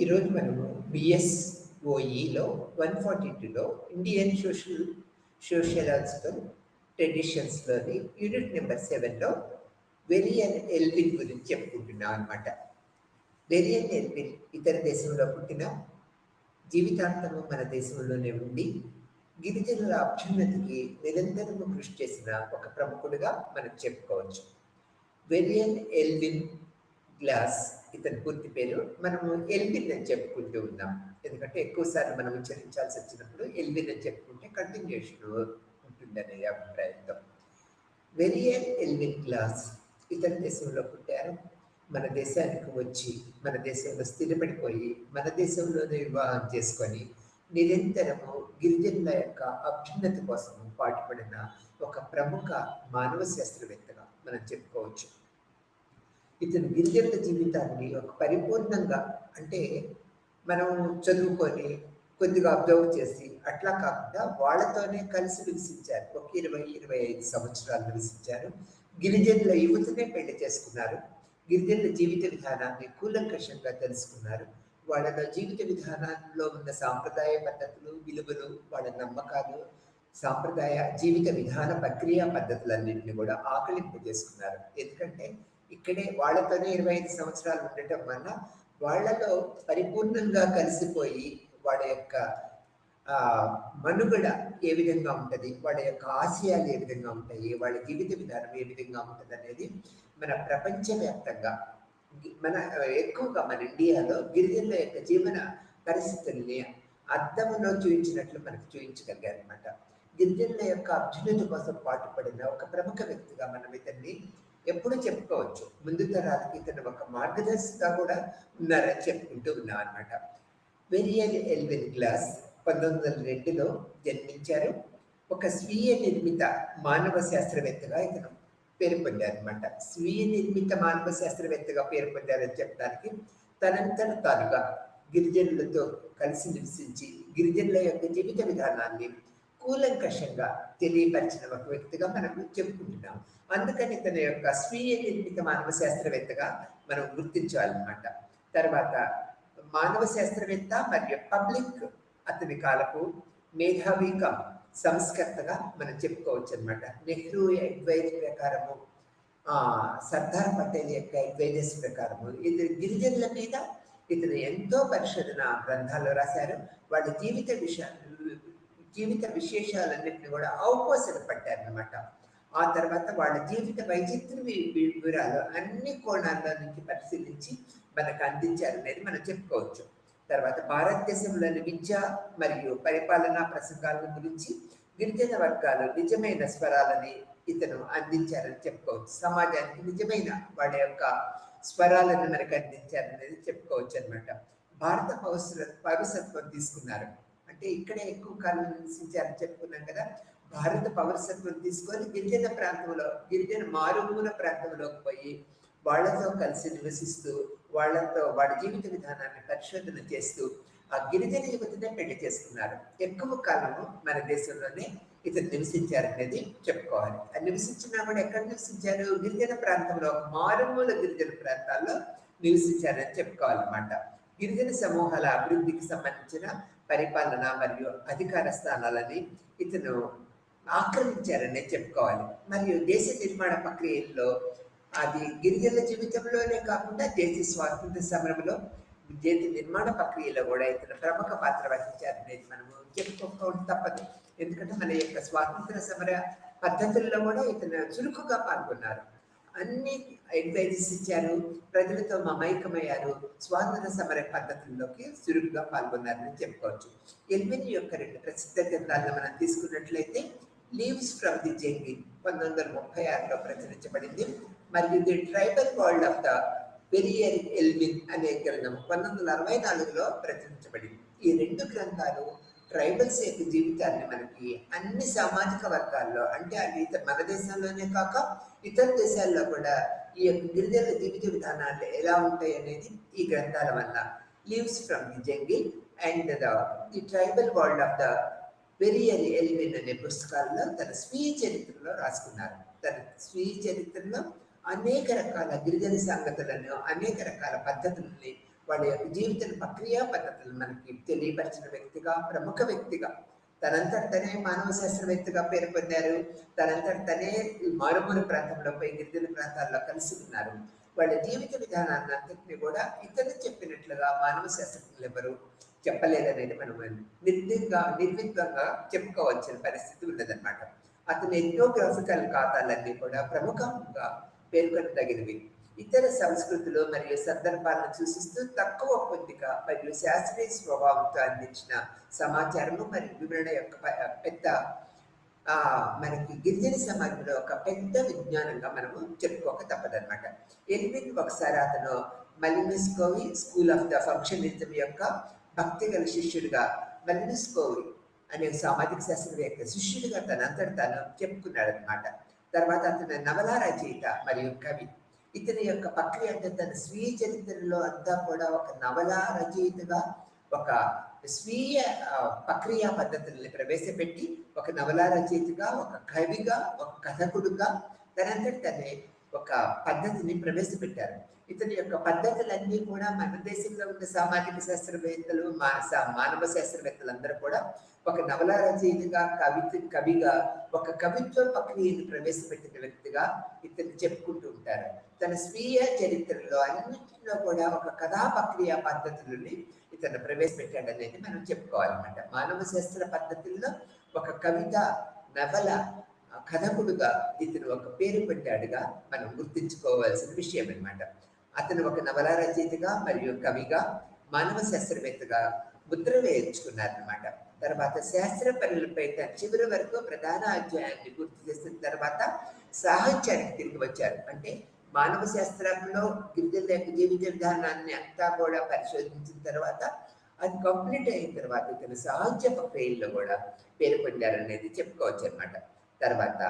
ఈరోజు మనము బిఎస్ఓఈలో 142లో Indian sociological ట్రెడిషన్స్లోని unit number 7లో వెరియన్ ఎల్విన్ గురించి చెప్పుకుంటున్నాం అనమాట. వెరియన్ ఎల్విన్ ఇతర దేశంలో పుట్టిన జీవితాంతము మన దేశంలోనే ఉండి గిరిజనుల అభ్యున్నతికి నిరంతరము కృషి చేసిన ఒక ప్రముఖుడిగా మనం చెప్పుకోవచ్చు. వెరియన్ ఎల్విన్ గ్లాస్ ఇతని పూర్తి పేరు. మనము ఎల్విన్ అని చెప్పుకుంటూ ఉన్నాం, ఎందుకంటే ఎక్కువసార్లు మనం ఉచ్చరించాల్సి వచ్చినప్పుడు ఎల్విన్ అని చెప్పుకుంటే కంటిన్యూషన్ ఉంటుందనే అభిప్రాయంతో. వెరియన్ ఎల్విన్ గ్లాస్ ఇతర దేశంలో పుట్టారు. మన దేశానికి వచ్చి మన దేశంలో స్థిరపడిపోయి మన దేశంలోనే వివాహం చేసుకొని నిరంతరము గిరిజనుల యొక్క అభ్యున్నతి కోసం పాటుపడిన ఒక ప్రముఖ మానవ శాస్త్రవేత్తగా మనం చెప్పుకోవచ్చు. ఇతను గిరిజనుల జీవితాన్ని ఒక పరిపూర్ణంగా, అంటే మనం చదువుకొని కొద్దిగా అబ్జర్వ్ చేసి అట్లా కాకుండా వాళ్ళతోనే కలిసి నివసించారు. ఒక 20-25 సంవత్సరాలు నివసించారు. గిరిజనుల యువతనే పెళ్లి చేసుకున్నారు. గిరిజనుల జీవిత విధానాన్ని కూలంకషంగా తెలుసుకున్నారు. వాళ్ళ జీవిత విధానంలో ఉన్న సాంప్రదాయ పద్ధతులు, విలువలు, వాళ్ళ నమ్మకాలు, సాంప్రదాయ జీవిత విధాన ప్రక్రియ పద్ధతులన్నింటినీ కూడా ఆకలింపు చేసుకున్నారు. ఎందుకంటే ఇక్కడే వాళ్ళతోనే 25 సంవత్సరాలు ఉండటం వల్ల వాళ్ళలో పరిపూర్ణంగా కలిసిపోయి వాళ్ళ యొక్క మనుగడ ఏ విధంగా ఉంటుంది, వాళ్ళ యొక్క ఆశయాలు ఏ విధంగా ఉంటాయి, వాళ్ళ జీవిత విధానం ఏ విధంగా ఉంటుంది అనేది మన ప్రపంచవ్యాప్తంగా ఎక్కువగా మన ఇండియాలో గిరిజనుల యొక్క జీవన పరిస్థితుల్ని అర్థంలో చూపించినట్లు మనకు చూపించగలిగారు అనమాట. గిరిజనుల యొక్క అభ్యున్నతి కోసం పాటుపడిన ఒక ప్రముఖ వ్యక్తిగా మనం ఇతన్ని ఎప్పుడు చెప్పుకోవచ్చు. ముందు తరాలకి ఇతను ఒక మార్గదర్శిగా కూడా ఉన్నారని చెప్పుకుంటూ ఉన్నాం అనమాట. వెరియన్ ఎల్విన్ గ్లాస్ 1902లో జన్మించారు. ఒక స్వీయ నిర్మిత మానవ శాస్త్రవేత్తగా ఇతను పేరు పొందారనమాట. స్వీయ నిర్మిత మానవ శాస్త్రవేత్తగా పేరు పొందారని చెప్పడానికి తనంతట తానుగా గిరిజనులతో కలిసి నివసించి గిరిజనుల యొక్క జీవిత విధానాన్ని కూలంకషంగా తెలియపరిచిన ఒక వ్యక్తిగా మనం చెప్పుకుంటున్నాం. అందుకని తన యొక్క స్వీయ నిర్మిత మానవ శాస్త్రవేత్తగా మనం గుర్తించాలన్నమాట. తర్వాత మానవ శాస్త్రవేత్త మరియు పబ్లిక్ అతని కాలపు మేధావి సంస్కర్తగా మనం చెప్పుకోవచ్చు అనమాట. నెహ్రూ అడ్వైజ్ ప్రకారము, సర్దార్ పటేల్ యొక్క అడ్వైజెస్ ప్రకారము ఇది గిరిజనుల మీద ఇతను ఎంతో పరిశోధన గ్రంథాలు రాశారు. వాళ్ళ జీవిత విశేషాలన్నింటినీ కూడా అవపోసన పట్టారనమాట. ఆ తర్వాత వాళ్ళ జీవిత వైచిత్ర వివరాలు అన్ని కోణాల్లో నుంచి పరిశీలించి మనకు అందించారనేది మనం చెప్పుకోవచ్చు. తర్వాత భారతదేశంలోని విద్య మరియు పరిపాలనా ప్రసంగాల గురించి గిరిజన వర్గాలు నిజమైన స్వరాలని ఇతను అందించారని చెప్పుకోవచ్చు. సమాజానికి నిజమైన వాళ్ళ యొక్క స్వరాలను మనకు అందించారనేది చెప్పుకోవచ్చు అనమాట. భారత పౌరసత్వం తీసుకున్నారు, అంటే ఇక్కడే ఎక్కువ కాలం నివసించారని చెప్పుకున్నాం కదా. భారత పౌరసత్వం తీసుకొని గిరిజన ప్రాంతంలో, గిరిజన మారుమూల ప్రాంతంలోకి పోయి వాళ్లతో కలిసి నివసిస్తూ వాళ్ళ జీవిత విధానాన్ని పరిశోధన చేస్తూ ఆ గిరిజన యువతనే పెళ్లి చేసుకున్నారు. ఎక్కువ కాలము మన దేశంలోనే ఇతను నివసించారనేది చెప్పుకోవాలి. అది నివసించినా కూడా ఎక్కడ నివసించారు? గిరిజన ప్రాంతంలో, మారుమూల గిరిజన ప్రాంతాల్లో నివసించారని చెప్పుకోవాలన్నమాట. గిరిజన సమూహాల అభివృద్ధికి సంబంధించిన పరిపాలన మరియు అధికార స్థానాలని ఇతను ఆక్రమించారనే చెప్పుకోవాలి. మరియు దేశ నిర్మాణ ప్రక్రియల్లో అది గిరిజనుల జీవితంలోనే కాకుండా దేశ స్వాతంత్ర సమరంలో, దేశ నిర్మాణ ప్రక్రియలో కూడా ఇతను ప్రముఖ పాత్ర వహించారనేది మనము చెప్పుకోవడం తప్పదు. ఎందుకంటే మన యొక్క స్వాతంత్ర సమర పద్ధతుల్లో కూడా ఇతను చురుకుగా పాల్గొన్నారు. అన్ని అడ్వైజెస్ ఇచ్చారు, ప్రజలతో మమైకమయ్యారు, స్వాతంత్ర సమర పద్ధతుల్లోకి చురుకుగా పాల్గొన్నారని చెప్పుకోవచ్చు. ఎల్విన్ యొక్క 2 ప్రసిద్ధ గ్రంథాలను మనం తీసుకున్నట్లయితే లీవ్స్ ఫ్రమ్ ది జంగిల్ 1936లో ప్రచురించబడింది, మరియు the tribal world of the Verrier Elwin అనే గ్రంథం 1964లో ప్రచురించబడింది. ఈ 2 గ్రంథాలు ట్రైబల్స్ యొక్క జీవితాన్ని మనకి అన్ని సామాజిక వర్గాల్లో, అంటే అది మన దేశంలోనే కాక ఇతర దేశాల్లో కూడా ఈ యొక్క గిరిజనుల జీవిత విధానాలు ఎలా ఉంటాయి అనేది ఈ గ్రంథాల వల్ల, leaves from the jungle and the tribal world of the Verrier Elwin అనే పుస్తకాల్లో తన స్వీయ చరిత్రలో రాసుకున్నారు. తన స్వీయ చరిత్రలో అనేక రకాల గిరిజన సంగతులను, అనేక రకాల పద్ధతులని వాళ్ళ యొక్క జీవిత ప్రక్రియ పద్ధతులు మనకి తెలియపరిచిన వ్యక్తిగా, ప్రముఖ వ్యక్తిగా, తనే మానవ శాస్త్రవేత్తగా పేరు పొందారు. తనే మారుమూల ప్రాంతంలో పోయి గిరిజన ప్రాంతాల్లో కలిసి ఉన్నారు. వాళ్ళ జీవిత విధానాన్ని అంతటినీ కూడా ఇతరులు చెప్పినట్లుగా మానవ శాస్త్రజ్ఞులు ఎవరు చెప్పలేదనేది మనం నిర్విఘ్నంగా చెప్పుకోవాల్సిన పరిస్థితి ఉన్నదన్నమాట. అతని ఎథ్నోగ్రాఫికల్ ఖాతాలన్నీ కూడా ప్రముఖంగా పేర్కొనదగినవి. ఇతర సంస్కృతులు మరియు సందర్భాలను సూచిస్తూ తక్కువ పొందిక మరియు శాస్త్రీయ స్వభావంతో అందించిన సమాచారము మరియు వివరణ యొక్క పెద్ద మనకి గిరిజన సమాజంలో ఒక పెద్ద విజ్ఞానంగా మనము చెప్పుకోక తప్పదన్నమాట. ఎల్విన్ ఒకసారి అతను మలినస్కోవి స్కూల్ ఆఫ్ ద ఫంక్షనిజం యొక్క భక్తి గల శిష్యుడిగా, మలినస్కోవి అనే సామాజిక శాస్త్రవేత్త శిష్యుడిగా తనంతట తాను చెప్పుకున్నాడు అనమాట. తర్వాత అతను నవల రచయిత మరియు కవి. ఇతని యొక్క ప్రక్రియ అంటే తన స్వీయ చరిత్రలో అంతా కూడా ఒక నవల రచయితగా, ఒక స్వీయ ప్రక్రియా పద్ధతుల్ని ప్రవేశపెట్టి ఒక నవల రచయితగా, ఒక కవిగా, ఒక కథకుడుగా తనంతటి తనే ఒక పద్ధతిని ప్రవేశపెట్టారు. ఇతని యొక్క పద్ధతులన్నీ కూడా మన దేశంలో ఉన్న సామాజిక శాస్త్రవేత్తలు, మానవ శాస్త్రవేత్తలందరూ కూడా ఒక నవల రచయితగా, కవిగా, ఒక కవిత్వ ప్రక్రియను ప్రవేశపెట్టిన వ్యక్తిగా ఇతన్ని చెప్పుకుంటూ ఉంటారు. తన స్వీయ చరిత్రలో అన్నింటిలో కూడా ఒక కథా ప్రక్రియ పద్ధతులని ఇతను ప్రవేశపెట్టాడనేది మనం చెప్పుకోవాలన్నమాట. మానవ శాస్త్ర పద్ధతుల్లో ఒక కవిత, నవల, కథకుడుగా ఇతను ఒక పేరు పెట్టాడుగా మనం గుర్తించుకోవాల్సిన విషయం అనమాట. అతను ఒక నవల రచయితగా మరియు కవిగా, మానవ శాస్త్రవేత్తగా ముద్ర వేయించుకున్నారనమాట. తర్వాత శాస్త్ర పనులపై తన చివరి వరకు ప్రధాన అధ్యాయాన్ని పూర్తి చేసిన తర్వాత సాహిత్యానికి తిరిగి వచ్చారు. అంటే మానవ శాస్త్రంలో గిరిజనుల యొక్క జీవిత విధానాన్ని అంతా కూడా పరిశోధించిన తర్వాత అది కంప్లీట్ అయిన తర్వాత ఇతను సాహిత్య ప్రక్రియల్లో కూడా పేరు పొందారనేది చెప్పుకోవచ్చు అనమాట. తర్వాత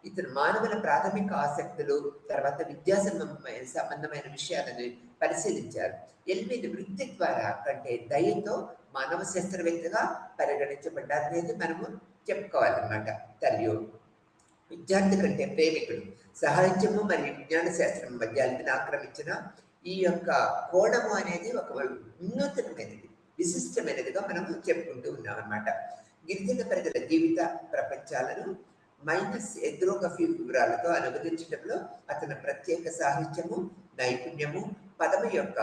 ఇతను మానవుల ప్రాథమిక ఆసక్తులు, తర్వాత విద్యా సంబంధమైన విషయాలను పరిశీలించారు. ఎల్విన్ వృత్తి ద్వారా కంటే దయతో మానవ శాస్త్రవేత్తగా పరిగణించబడ్డారనేది మనము చెప్పుకోవాలన్నమాట. మరియు విద్యార్థి కంటే ప్రేమికుడు, సాహిత్యము మరియు విజ్ఞాన శాస్త్రం మధ్య ఆక్రమించిన ఈ యొక్క కోణము అనేది ఒక వినూత్నమైనది, విశిష్టమైనదిగా మనము చెప్పుకుంటూ ఉన్నాం అన్నమాట. గిరిజన ప్రజల జీవిత ప్రపంచాలను మైనస్ ఎథ్నోగ్రఫీ వివరాలతో అనువదించడంలో అతని ప్రత్యేక సాహిత్యము, నైపుణ్యము, పదము యొక్క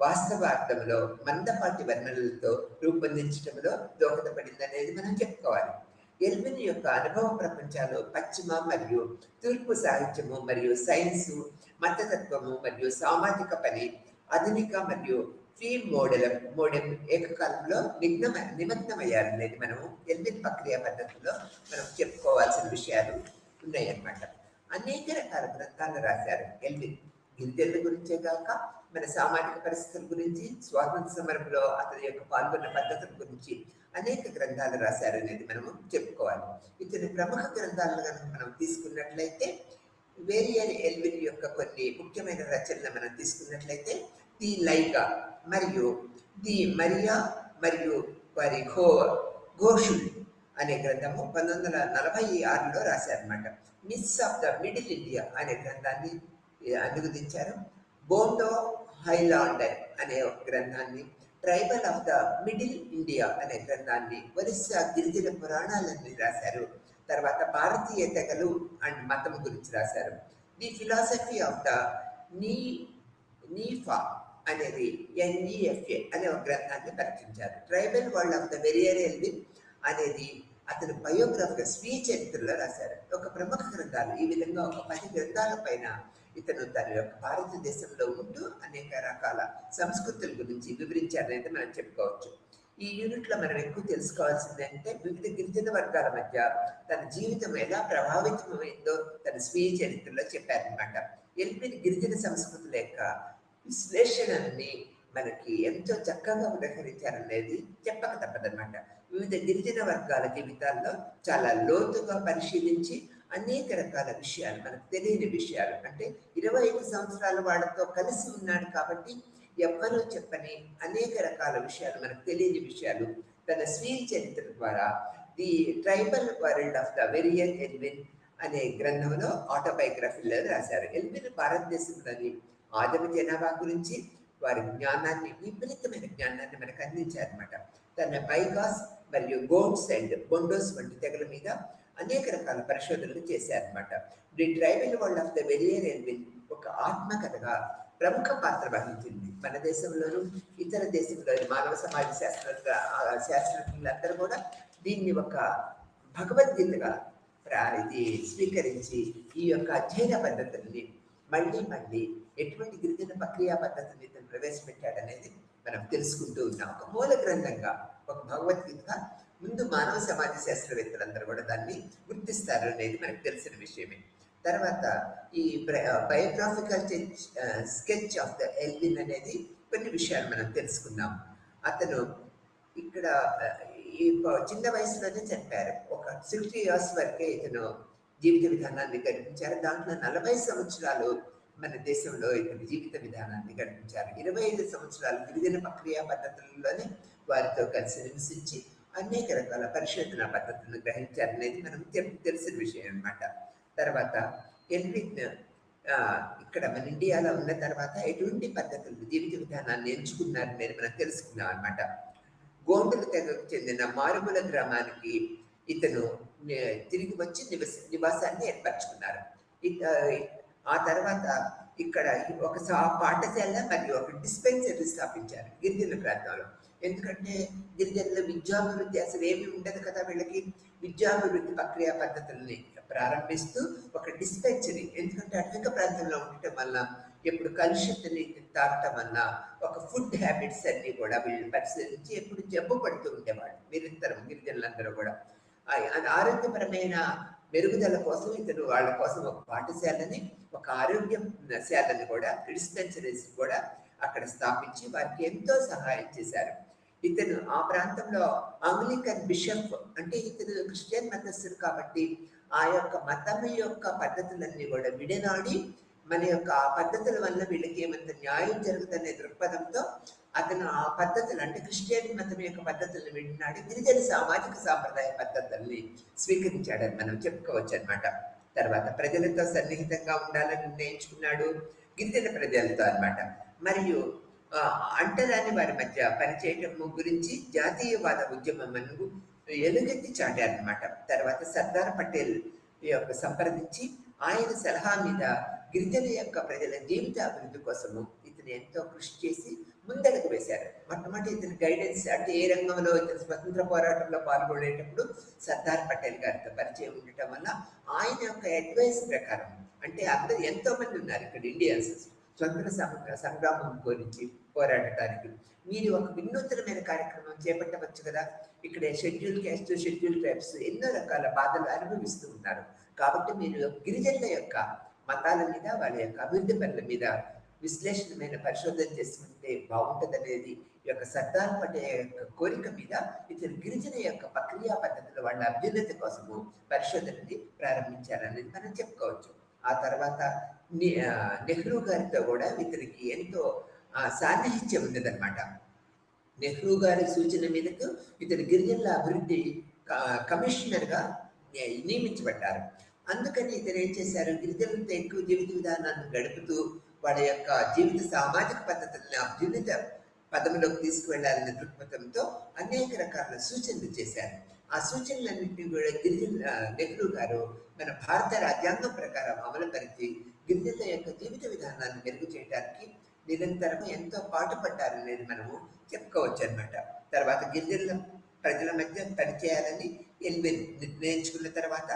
వాస్తవ అర్థంలో మందపాటి వర్ణనలతో రూపొందించడంలో దోహదపడింది అనేది మనం చెప్పుకోవాలి. ఎల్విన్ యొక్క అనుభవ ప్రపంచాలు పశ్చిమ మరియు తూర్పు సాహిత్యము మరియు సైన్సు, మతతత్వము మరియు సామాజిక పని, ఆధునిక మరియు ఫ్రీ మోడల్ ఏకకాలంలో నిమగ్నమయ్యారనేది మనము ఎల్విన్ ప్రక్రియ పద్ధతిలో మనం చెప్పుకోవాల్సిన విషయాలు ఉన్నాయన్నమాట. అనేక రకాల గ్రంథాలు రాశారు ఎల్విన్. గిరిజనుల గురించే కాక మన సామాజిక పరిస్థితుల గురించి, స్వాతంత్ర సమరంలో అతని యొక్క పాల్గొన్న పద్ధతుల గురించి అనేక గ్రంథాలు రాశారనేది మనము చెప్పుకోవాలి. ఇతని ప్రముఖ గ్రంథాలను కనుక మనం తీసుకున్నట్లయితే, వేరియర్ ఎల్విన్ యొక్క కొన్ని ముఖ్యమైన రచనలు మనం తీసుకున్నట్లయితే ది లైగా మరియు ది మరియా మరియు వారి ఘోషుల్ అనే గ్రంథము 1946లో రాశారనమాట. Myths of the middle India అనే గ్రంథాన్ని అనువదించారు. బోండో హైలాండర్ అనే ఒక గ్రంథాన్ని, tribal of the middle India అనే గ్రంథాన్ని, ఒరిస్సా గిరిజన పురాణాలన్నీ రాశారు. తర్వాత భారతీయ తెగలు అండ్ మతం గురించి రాశారు. The philosophy of the NEFA అనేది NEFA అనే ఒక గ్రంథాన్ని ప్రకటించారు. Tribal world of the Verrier Elwin అనేది అతను బయోగ్రఫీగా స్వీయ చరిత్రలో రాశారు. ఒక ప్రముఖ గ్రంథాలు. ఈ విధంగా ఒక 10 గ్రంథాల పైన ఇతను తన యొక్క భారతదేశంలో ఉంటూ అనేక రకాల సంస్కృతుల గురించి వివరించారనేది మనం చెప్పుకోవచ్చు. ఈ యూనిట్లో మనం ఎక్కువ తెలుసుకోవాల్సింది అంటే వివిధ గిరిజన వర్గాల మధ్య తన జీవితం ఎలా ప్రభావితమైందో తన స్వీయ చరిత్రలో చెప్పారనమాట. ఎల్విన్ గిరిజన సంస్కృతుల యొక్క విశ్లేషణని మనకి ఎంతో చక్కగా ఉదహరించారనేది చెప్పక తప్పదన్నమాట. వివిధ గిరిజన వర్గాల జీవితాల్లో చాలా లోతుగా పరిశీలించి అనేక రకాల విషయాలు, మనకు తెలియని విషయాలు, అంటే 25 సంవత్సరాల వాళ్ళతో కలిసి ఉన్నాడు కాబట్టి ఎవ్వరూ చెప్పని అనేక రకాల విషయాలు, మనకు తెలియని విషయాలు తన స్వీయ చరిత్ర ద్వారా the tribal world of the Verrier Elwin అనే గ్రంథంలో ఆటోబయోగ్రఫీలో రాశారు. ఎల్విన్ భారతదేశంలోని ఆదిమ జనాభా గురించి, వారి జ్ఞానాన్ని, విపరీతమైన జ్ఞానాన్ని మనకు అందించారనమాట. తన బైగాస్ మరియు గోండ్స్ అండ్ బొండోస్ వంటి తెగల మీద అనేక రకాల పరిశోధనలు చేశారనమాట. The tribal world of the Verrier Elwin ఒక ఆత్మకథగా ప్రముఖ పాత్ర వహించింది. మన దేశంలోనూ ఇతర దేశంలోని మానవ సమాజ శాస్త్రజ్ఞులందరూ కూడా దీన్ని ఒక భగవద్గీతగా ఇది స్వీకరించి ఈ యొక్క అధ్యయన పద్ధతుల్ని మళ్ళీ ఎటువంటి గిరిజన ప్రక్రియ పద్ధతిని ప్రవేశపెట్టాడనేది మనం తెలుసుకుంటూ ఉన్నాం. ఒక మూల గ్రంథంగా, ఒక భగవద్గీతగా ముందు మానవ సమాజ శాస్త్రవేత్తలందరూ కూడా దాన్ని గుర్తిస్తారు అనేది మనకు తెలిసిన విషయమే. తర్వాత ఈ బయోగ్రాఫికల్ స్కెచ్ ఆఫ్ ద ఎల్విన్ అనేది కొన్ని విషయాలు మనం తెలుసుకున్నాం. అతను ఇక్కడ ఈ చిన్న వయసులోనే చనిపోయారు. ఒక 60 years వరకే ఇతను జీవిత విధానాన్ని గడిపించారు. దాంట్లో 40 సంవత్సరాలు మన దేశంలో ఇతని జీవిత విధానాన్ని గడిపించారు. 25 సంవత్సరాలు గిరిజన ప్రక్రియ పద్ధతుల్లోనే వారితో కలిసి నివసించి అనేక రకాల పరిశోధన పద్ధతులను గ్రహించారనేది మనం తెలిసిన విషయం అనమాట. తర్వాత ఎల్విన్ ఇక్కడ మన ఇండియాలో ఉన్న తర్వాత ఎటువంటి పద్ధతులు, జీవిత విధానాన్ని ఎంచుకున్నారనేది మనం తెలుసుకున్నాం అనమాట. గోండుల తెగకు చెందిన మారుమూల గ్రామానికి ఇతను తిరిగి వచ్చి నివాసాన్ని ఏర్పరచుకున్నారు. ఆ తర్వాత ఇక్కడ ఒక పాఠశాల మరియు ఒక డిస్పెన్సరీ స్థాపించారు గిరిజన ప్రాంతంలో. ఎందుకంటే గిరిజనుల విద్యాభివృద్ధి అసలు ఏమి ఉండదు కదా, వీళ్ళకి విద్యాభివృద్ధి ప్రక్రియ పద్ధతుల్ని ప్రారంభిస్తూ ఒక డిస్పెన్సరీ, ఎందుకంటే అటవిక ప్రాంతంలో ఉండటం వల్ల ఎప్పుడు కలుషితని తాగటం వల్ల ఒక ఫుడ్ హ్యాబిట్స్ అన్ని కూడా వీళ్ళు పరిశీలించి ఎప్పుడు జబ్బు పడుతూ ఉండేవాళ్ళు నిరంతరం గిరిజనులందరూ కూడా. ఆరోగ్యపరమైన మెరుగుదల కోసం ఇతను వాళ్ళ కోసం ఒక పాఠశాలని, ఒక ఆరోగ్యశాలని కూడా, డిస్పెన్సరీస్ కూడా అక్కడ స్థాపించి వారికి ఎంతో సహాయం చేశారు. ఇతను ఆ ప్రాంతంలో అంగ్లికన్ బిషప్, అంటే ఇతను క్రిస్టియన్ మతస్థుడు కాబట్టి ఆ యొక్క మతం యొక్క పద్ధతులన్నీ కూడా విడనాడి మన యొక్క ఆ పద్ధతుల వల్ల వీళ్ళకి ఏమంత న్యాయం జరుగుతుందనే దృక్పథంతో అతను ఆ పద్ధతులు, అంటే క్రిస్టియన్ మతం యొక్క పద్ధతులను విడినాడి గిరిజన సామాజిక సాంప్రదాయ పద్ధతుల్ని స్వీకరించాడని మనం చెప్పుకోవచ్చు అనమాట. తర్వాత ప్రజలతో సన్నిహితంగా ఉండాలని నిర్ణయించుకున్నాడు, గిరిజన ప్రజలతో అనమాట. మరియు అంటరాని వారి మధ్య పనిచేయటం గురించి జాతీయవాద ఉద్యమం ఎలుగెత్తి చాటారనమాట. తర్వాత సర్దార్ పటేల్ యొక్క సంప్రదించి ఆయన సలహా మీద గిరిజన యొక్క ప్రజల జీవిత అభివృద్ధి కోసము ఇతను ఎంతో కృషి చేసి ముందడుగు వేశారు. మొట్టమొదటి ఇతని గైడెన్స్, అంటే ఏ రంగంలో ఇతను స్వతంత్ర పోరాటంలో పాల్గొనేటప్పుడు సర్దార్ పటేల్ గారితో పరిచయం ఉండటం వల్ల ఆయన యొక్క అడ్వైస్ ప్రకారం, అంటే అందరూ ఎంతో మంది ఉన్నారు ఇక్కడ ఇండియన్స్ స్వతంత్ర సంగ్రామం గురించి పోరాడటానికి, మీరు ఒక వినూత్నమైన కార్యక్రమం చేపట్టవచ్చు కదా. ఇక్కడ షెడ్యూల్ క్యాస్ట్, షెడ్యూల్ ట్రైబ్స్ ఎన్నో రకాల బాధలు అనుభవిస్తూ ఉన్నారు. కాబట్టి మీరు గిరిజనుల యొక్క మతాల మీద, వాళ్ళ యొక్క అభివృద్ధి పనుల మీద విశ్లేషణమైన పరిశోధన చేసుకుంటే బాగుంటుందనేది ఈ యొక్క సర్దార్ పటేల్ యొక్క కోరిక మీద ఇతను గిరిజన యొక్క ప్రక్రియా పద్ధతులు వాళ్ళ అభ్యున్నతి కోసము పరిశోధనని ప్రారంభించారనేది మనం చెప్పుకోవచ్చు. ఆ తర్వాత నెహ్రూ గారితో కూడా ఇతనికి ఎంతో సాన్నిహిత్యం ఉన్నదన్నమాట. నెహ్రూ గారి సూచన మీదకు ఇతను గిరిజనుల అభివృద్ధి కమిషనర్గా నియమించబడ్డారు. అందుకని ఇతను ఏం చేశారు, గిరిజనులతో ఎక్కువ జీవిత విధానాన్ని గడుపుతూ వాళ్ళ యొక్క జీవిత సామాజిక పద్ధతులను అభ్యున్నత పదంలోకి తీసుకువెళ్లాలనే దృక్పథంతో అనేక రకాల సూచనలు చేశారు. ఆ సూచనలన్నింటినీ కూడా నెహ్రూ గారు మన భారత రాజ్యాంగం ప్రకారం అమలుపరిచి గిరిజనుల యొక్క జీవిత విధానాన్ని మెరుగు చేయడానికి నిరంతరం ఎంతో పాటుపడ్డారనేది మనము చెప్పుకోవచ్చు అనమాట. తర్వాత గిరిజనుల ప్రజల మధ్య పనిచేయాలని ఎల్విన్ నిర్ణయించుకున్న తర్వాత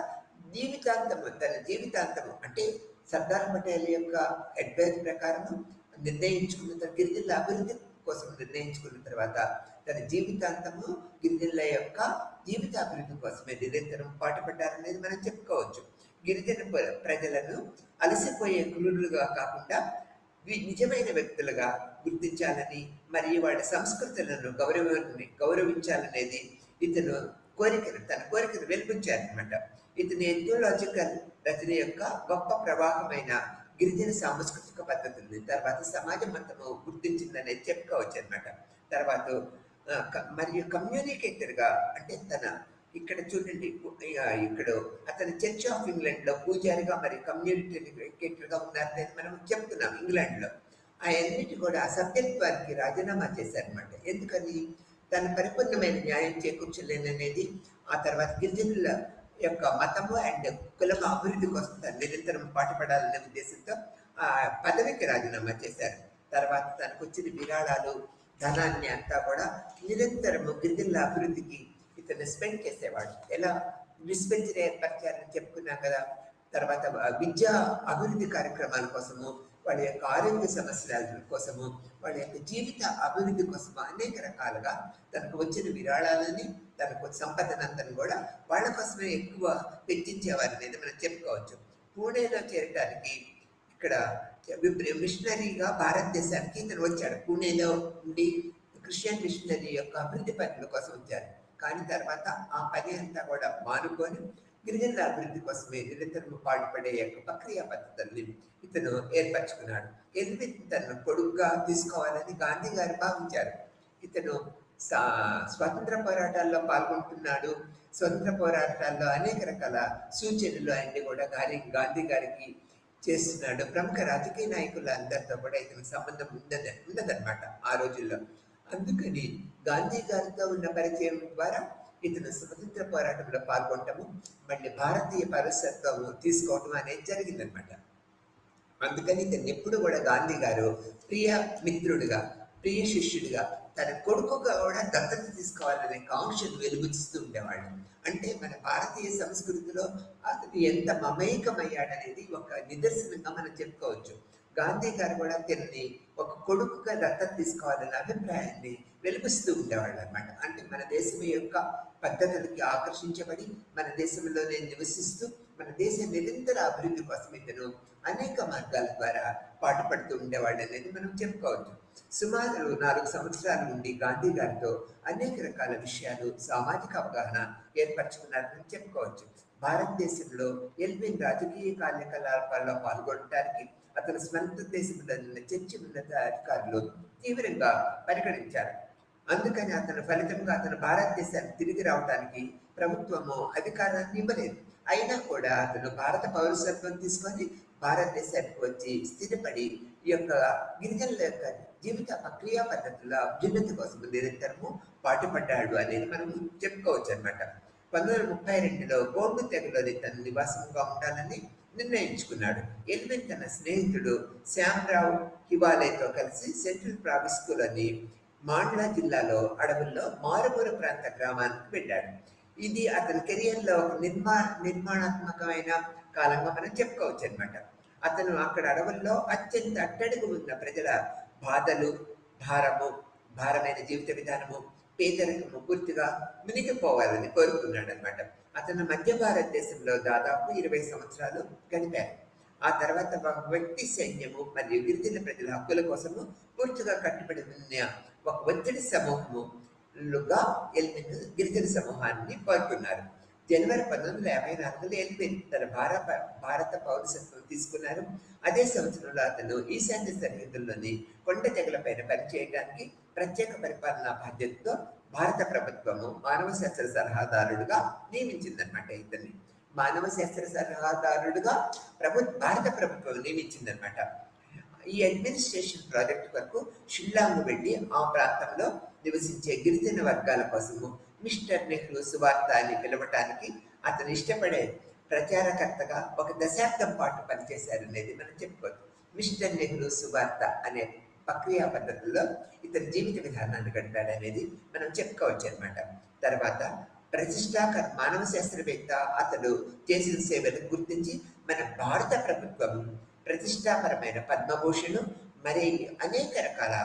తన జీవితాంతము అంటే సర్దార్ పటేల్ యొక్క అడ్వైజ్ ప్రకారం నిర్ణయించుకున్న గిరిజనుల అభివృద్ధి కోసం నిర్ణయించుకున్న తర్వాత తన జీవితాంతము గిరిజనుల యొక్క జీవిత అభివృద్ధి కోసమే నిరంతరం పాటుపడ్డారనేది మనం చెప్పుకోవచ్చు. గిరిజన ప్రజలను అలసిపోయే క్రూరులుగా కాకుండా నిజమైన వ్యక్తులుగా గుర్తించాలని మరియు వాళ్ళ సంస్కృతులను గౌరవించాలనేది ఇతను తన కోరికను వెలిపించారనమాట. ఇతని ఎథియోలాజికల్ రచన యొక్క గొప్ప ప్రవాహమైన గిరిజన సాంస్కృతిక పద్ధతుల్ని తర్వాత సమాజం మొత్తము గుర్తించిందనేది చెప్పుకోవచ్చు అనమాట. తర్వాత మరియు కమ్యూనికేటర్గా, అంటే ఇక్కడ చూడండి, ఇక్కడ అతను చర్చ్ ఆఫ్ ఇంగ్లాండ్ లో పూజారిగా మరియు కమ్యూనికేటర్గా ఉన్నారనేది మనం చెప్తున్నాం ఇంగ్లాండ్ లో. అవన్నిటి కూడా సభ్యత్వానికి రాజీనామా చేశారనమాట. ఎందుకని? తన పరిపూర్ణమైన న్యాయం చేకూర్చలేననేది, ఆ తర్వాత గిరిజనుల యొక్క మతము అండ్ కులం అభివృద్ధి కోసం తను నిరంతరం పాటుపడాలనే ఉద్దేశంతో ఆ పదవికి రాజీనామా చేశారు. తర్వాత తనకు వచ్చిన విరాళాలు, ధనాన్ని అంతా కూడా నిరంతరము గిరిజనుల అభివృద్ధికి ఇతను స్పెండ్ చేసేవాడు. ఎలా డిస్పెన్సరీ ఏర్పరిచారని చెప్పుకున్నాం కదా. తర్వాత విద్యా అభివృద్ధి కార్యక్రమాల కోసము, వాళ్ళ యొక్క ఆరోగ్య సమస్యల కోసము, వాళ్ళ యొక్క జీవిత అభివృద్ధి కోసము అనేక రకాలుగా తనకు వచ్చిన విరాళాలని, తనకు సంపదనంతను కూడా వాళ్ళ కోసమే ఎక్కువ వెచ్చించేవారు అనేది మనం చెప్పుకోవచ్చు. పూణేలో చేరడానికి ఇక్కడ మిషనరీగా భారతదేశానికి ఇతను వచ్చాడు. పూణేలో ఉండి క్రిస్టియన్ మిషనరీ యొక్క అభివృద్ధి పనుల కోసం వచ్చారు. కానీ తర్వాత ఆ పని అంతా కూడా మానుకొని గిరిజనుల అభివృద్ధి కోసమే నిరంతరం పాటుపడే యొక్క ప్రక్రియ పద్ధతుల్ని ఇతను ఏర్పరచుకున్నాడు. ఎల్విన్ తనను కొడుకుగా తీసుకోవాలని గాంధీ గారు భావించారు. ఇతను స్వాతంత్ర పోరాటాల్లో పాల్గొంటున్నాడు. స్వతంత్ర పోరాటాల్లో అనేక రకాల సూచనలు అన్ని కూడా గాంధీ గారికి చేస్తున్నాడు. ప్రముఖ రాజకీయ నాయకుల అందరితో కూడా ఇతనికి సంబంధం ఉండదన్నమాట ఆ రోజుల్లో. అందుకని గాంధీ గారితో ఉన్న పరిచయం ద్వారా ఇతను స్వతంత్ర పోరాటంలో పాల్గొనటము, మళ్ళీ భారతీయ పౌరసత్వము తీసుకోవటం అనేది జరిగిందనమాట. అందుకని ఇతను ఎప్పుడు కూడా గాంధీ గారు ప్రియ మిత్రుడిగా, ప్రియ శిష్యుడిగా, తన కొడుకుగా కూడా దత్తత తీసుకోవాలనే కాంక్షను వెలుగుస్తూ ఉండేవాడు. అంటే మన భారతీయ సంస్కృతిలో అతను ఎంత మమేకమయ్యాడనేది ఒక నిదర్శనంగా మనం చెప్పుకోవచ్చు. గాంధీ గారు కూడా తిని ఒక కొడుకుగా దత్తత తీసుకోవాలనే అభిప్రాయాన్ని వెలిపిస్తూ ఉండేవాళ్ళు అనమాట. అంటే మన దేశం యొక్క పద్ధతులకి ఆకర్షించబడి మన దేశంలోనే నివసిస్తూ మన దేశ నిరంతర అభివృద్ధి కోసం ఇతను అనేక మార్గాల ద్వారా పాటుపడుతూ ఉండేవాళ్ళు అనేది మనం చెప్పుకోవచ్చు. సుమారు 4 సంవత్సరాల నుండి గాంధీ గారితో అనేక రకాల విషయాలు, సామాజిక అవగాహన ఏర్పరచుకున్నారని చెప్పుకోవచ్చు. భారతదేశంలో ఎల్విన్ రాజకీయ కార్యకలాపాల్లో పాల్గొనడానికి అతని స్వంత దేశంలో చర్చి ఉన్నత అధికారులు తీవ్రంగా పరిగణించారు. అందుకని అతని ఫలితంగా అతను భారతదేశానికి తిరిగి రావడానికి ప్రభుత్వము అధికారాన్ని ఇవ్వలేదు. అయినా కూడా అతను భారత పౌరసత్వం తీసుకొని భారతదేశానికి వచ్చి స్థిరపడి ఈ యొక్క గిరిజనుల యొక్క జీవిత ప్రక్రియ పద్ధతుల అభ్యున్నతి కోసం నిరంతరము పాటుపడ్డాడు అనేది మనం చెప్పుకోవచ్చు అనమాట. 1932లో గోండు తెగలోని తన నివాసంగా ఉండాలని నిర్ణయించుకున్నాడు. ఎల్విన్ తన స్నేహితుడు శ్యామరావు హివాలేతో కలిసి సెంట్రల్ ప్రావిన్స్ స్కూల్లోని మాండ్లా జిల్లాలో అడవుల్లో మారుమూల ప్రాంత గ్రామానికి వెళ్ళాడు. ఇది అతని కెరియర్లో ఒక నిర్మాణాత్మకమైన కాలంగా మనం చెప్పుకోవచ్చు అనమాట. అతను అక్కడ అడవుల్లో అత్యంత అట్టడుగు ఉన్న ప్రజల బాధలు, భారమైన జీవిత విధానము, పేదరికము పూర్తిగా మునిగిపోవాలని కోరుకున్నాడు అనమాట. అతను మధ్య భారతదేశంలో దాదాపు 20 సంవత్సరాలు గడిపారు. ఆ తర్వాత ఒక వ్యక్తి సైన్యము మరియు గిరిజన ప్రజల హక్కుల కోసము పూర్తిగా కట్టుబడి ఉన్న ఒక ఒత్తిడి సమూహములుగా ఎల్విన్ గిరిజన సమూహాన్ని కోరుకున్నారు. జనవరి 1954లో ఎల్విన్ తన భారత పౌరసత్వం తీసుకున్నారు. అదే సంవత్సరంలో అతను ఈశాన్య సరిహద్దుల్లోని కొండ తెగలపైన పనిచేయడానికి ప్రత్యేక పరిపాలనా బాధ్యతతో భారత ప్రభుత్వము మానవ శాస్త్ర సలహాదారుడుగా నియమించిందనమాట. ఇతన్ని మానవ శాస్త్ర సలహాదారుడుగా భారత ప్రభుత్వం నియమించిందనమాట. ఈ అడ్మినిస్ట్రేషన్ ప్రాజెక్ట్ వరకు షిల్లాంగ్ వెళ్ళి ఆ ప్రాంతంలో నివసించే గిరిజన వర్గాల కోసము మిస్టర్ నెహ్రూ సువార్త అని పిలవటానికి అతను ఇష్టపడే ప్రచారకర్తగా 1 దశాబ్దం పాటు పనిచేశారనేది మనం చెప్పుకోవచ్చు. మిస్టర్ నెహ్రూ సువార్త అనే ప్రక్రియ పద్ధతుల్లో ఇతని జీవిత విధానాన్ని గడిపాడనేది మనం చెప్పుకోవచ్చు అనమాట. తర్వాత ప్రతిష్టాకర మానవ శాస్త్రవేత్త అతడు చేసిన సేవలు గుర్తించి మన భారత ప్రభుత్వం ప్రతిష్టాపరమైన పద్మభూషణ్ మరి అనేక రకాల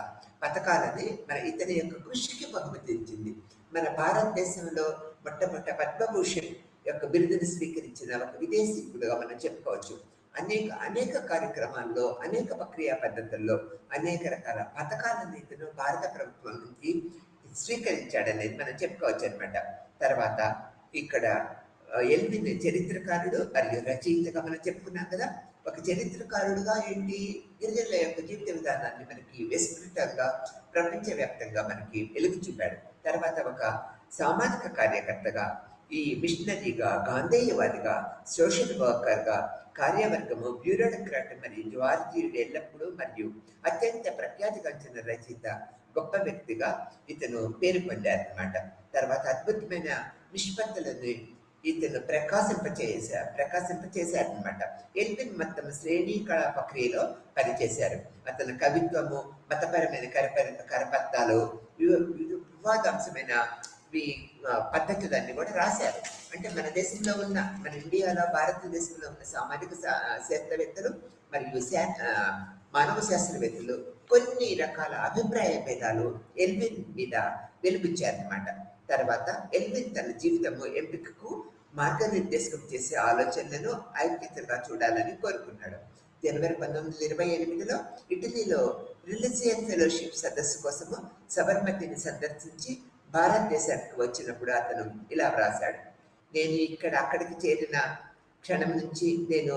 పథకాలని మన ఇతని యొక్క కృషికి బహుమతి ఇచ్చింది. మన భారతదేశంలో మొట్టమొదట పద్మభూషణ్ యొక్క బిరుదును స్వీకరించిన ఒక విదేశీయుడుగా మనం చెప్పుకోవచ్చు. అనేక కార్యక్రమాల్లో, అనేక ప్రక్రియ పద్ధతుల్లో అనేక రకాల పథకాలను ఇతను భారత ప్రభుత్వం నుంచి స్వీకరించాడనేది మనం చెప్పుకోవచ్చు అనమాట. తర్వాత ఇక్కడ ఎల్విన్ చరిత్రకారుడు మరియు రచయితగా మనం చెప్పుకున్నాం కదా. ఒక చరిత్రకారుడుగా గిరిజనుల యొక్క జీవిత విధానాన్ని మనకి విస్తృతంగా ప్రపంచవ్యాప్తంగా మనకి వెలుగు చూపాడు. తర్వాత ఒక సామాజిక కార్యకర్తగా ఈ మిషనరీగా, గాంధేయవాదిగా, సోషల్ వర్కర్గా, కార్యవర్గము, బ్యూరోక్రాట్ మరియు భారతీయుడు ఎల్లప్పుడూ మరియు అత్యంత ప్రఖ్యాతిగాంచిన రచయిత, గొప్ప వ్యక్తిగా ఇతను పేరు పొందారనమాట. తర్వాత అద్భుతమైన నిష్పత్తులను ఇతను ప్రకాశింపచేశారనమాట. ఎల్విన్ మొత్తం శ్రేణి కళా ప్రక్రియలో పనిచేశారు. అతను కవిత్వము, మతపరమైన కరపత్రాలు, వివాదాంశమైన పద్ధతులన్నీ కూడా రాశారు. అంటే మన ఇండియాలో, భారతదేశంలో ఉన్న సామాజిక శాస్త్రవేత్తలు మరియు మానవ శాస్త్రవేత్తలు కొన్ని రకాల అభిప్రాయ భేదాలు ఎల్విన్ మీద వెలుబుచ్చారనమాట. తర్వాత ఎల్విన్ తన జీవితము ఎంపికకు మార్గనిర్దేశం చేసే ఆలోచనలను ఐక్యతగా చూడాలని కోరుకున్నాడు. జనవరి 1928లో ఇటలీలో రిలీజియన్ ఫెలోషిప్ సదస్సు కోసము సబర్మతిని సందర్శించి భారతదేశానికి వచ్చినప్పుడు అతను ఇలా వ్రాశాడు: నేను అక్కడికి చేరిన క్షణం నుంచి నేను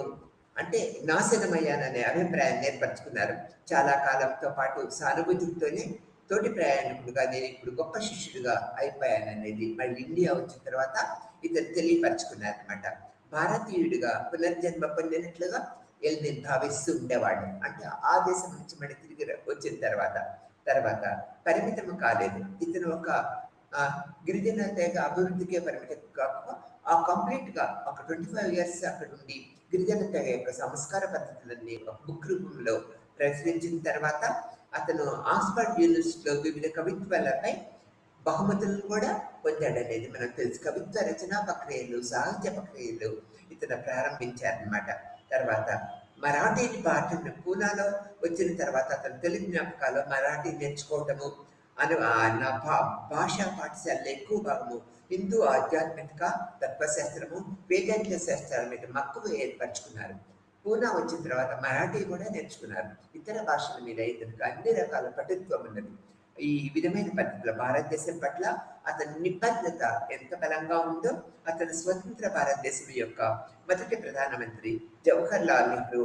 నాశనమయ్యాననే అభిప్రాయాన్ని ఏర్పరచుకున్నారు. చాలా కాలంతో పాటు సానుభూతితోనే తోటి ప్రయాణికుడుగా నేను ఇప్పుడు గొప్ప శిష్యుడిగా అయిపోయాననేది మళ్ళీ ఇండియా వచ్చిన తర్వాత ఇతను తెలియపరచుకున్నారు అనమాట. భారతీయుడిగా పునర్జన్మ పొందినట్లుగా ఎల్విన్ భావిస్తూ ఉండేవాడు. అంటే ఆ దేశం నుంచి మళ్ళీ తిరిగి వచ్చిన తర్వాత పరిమితం కాలేదు. ఇతను ఒక గిరిజన తెగ అభివృద్ధికే పరిమితం కాకుండా కంప్లీట్గా ఒక 25 years అక్కడ ఉండి గిరిజన తెగ యొక్క సంస్కార పద్ధతులన్నీ ఒక బుక్ రూపంలో ప్రచురించిన తర్వాత అతను ఆక్స్ఫర్డ్ యూనివర్సిటీలో వివిధ కవిత్వాలపై బహుమతులను కూడా పొందాడనేది మనకు తెలుసు. కవిత్వ రచనా ప్రక్రియలు, సాహిత్య ప్రక్రియలు ఇతను ప్రారంభించారనమాట. తర్వాత మరాఠీ పాఠను పూనాలో వచ్చిన తర్వాత అతను తెలుగు జ్ఞాపకాలు మరాఠీ నేర్చుకోవటము నా భాషా పాఠశాలలో ఎక్కువ భాగము హిందూ ఆధ్యాత్మిక తత్వశాస్త్రము, వేదాంత శాస్త్రాల మీద మక్కువ ఏర్పరచుకున్నారు. పూనా వచ్చిన తర్వాత మరాఠీ కూడా నేర్చుకున్నారు. ఇతర భాషల మీద ఇతనికి అన్ని రకాల పటుత్వం ఉన్నది. ఈ విధమైన పద్ధతిలో భారతదేశం పట్ల అతని నిబద్ధత ఎంత బలంగా ఉందో అతను స్వతంత్ర భారతదేశం యొక్క మొదటి ప్రధానమంత్రి జవహర్ లాల్ నెహ్రూ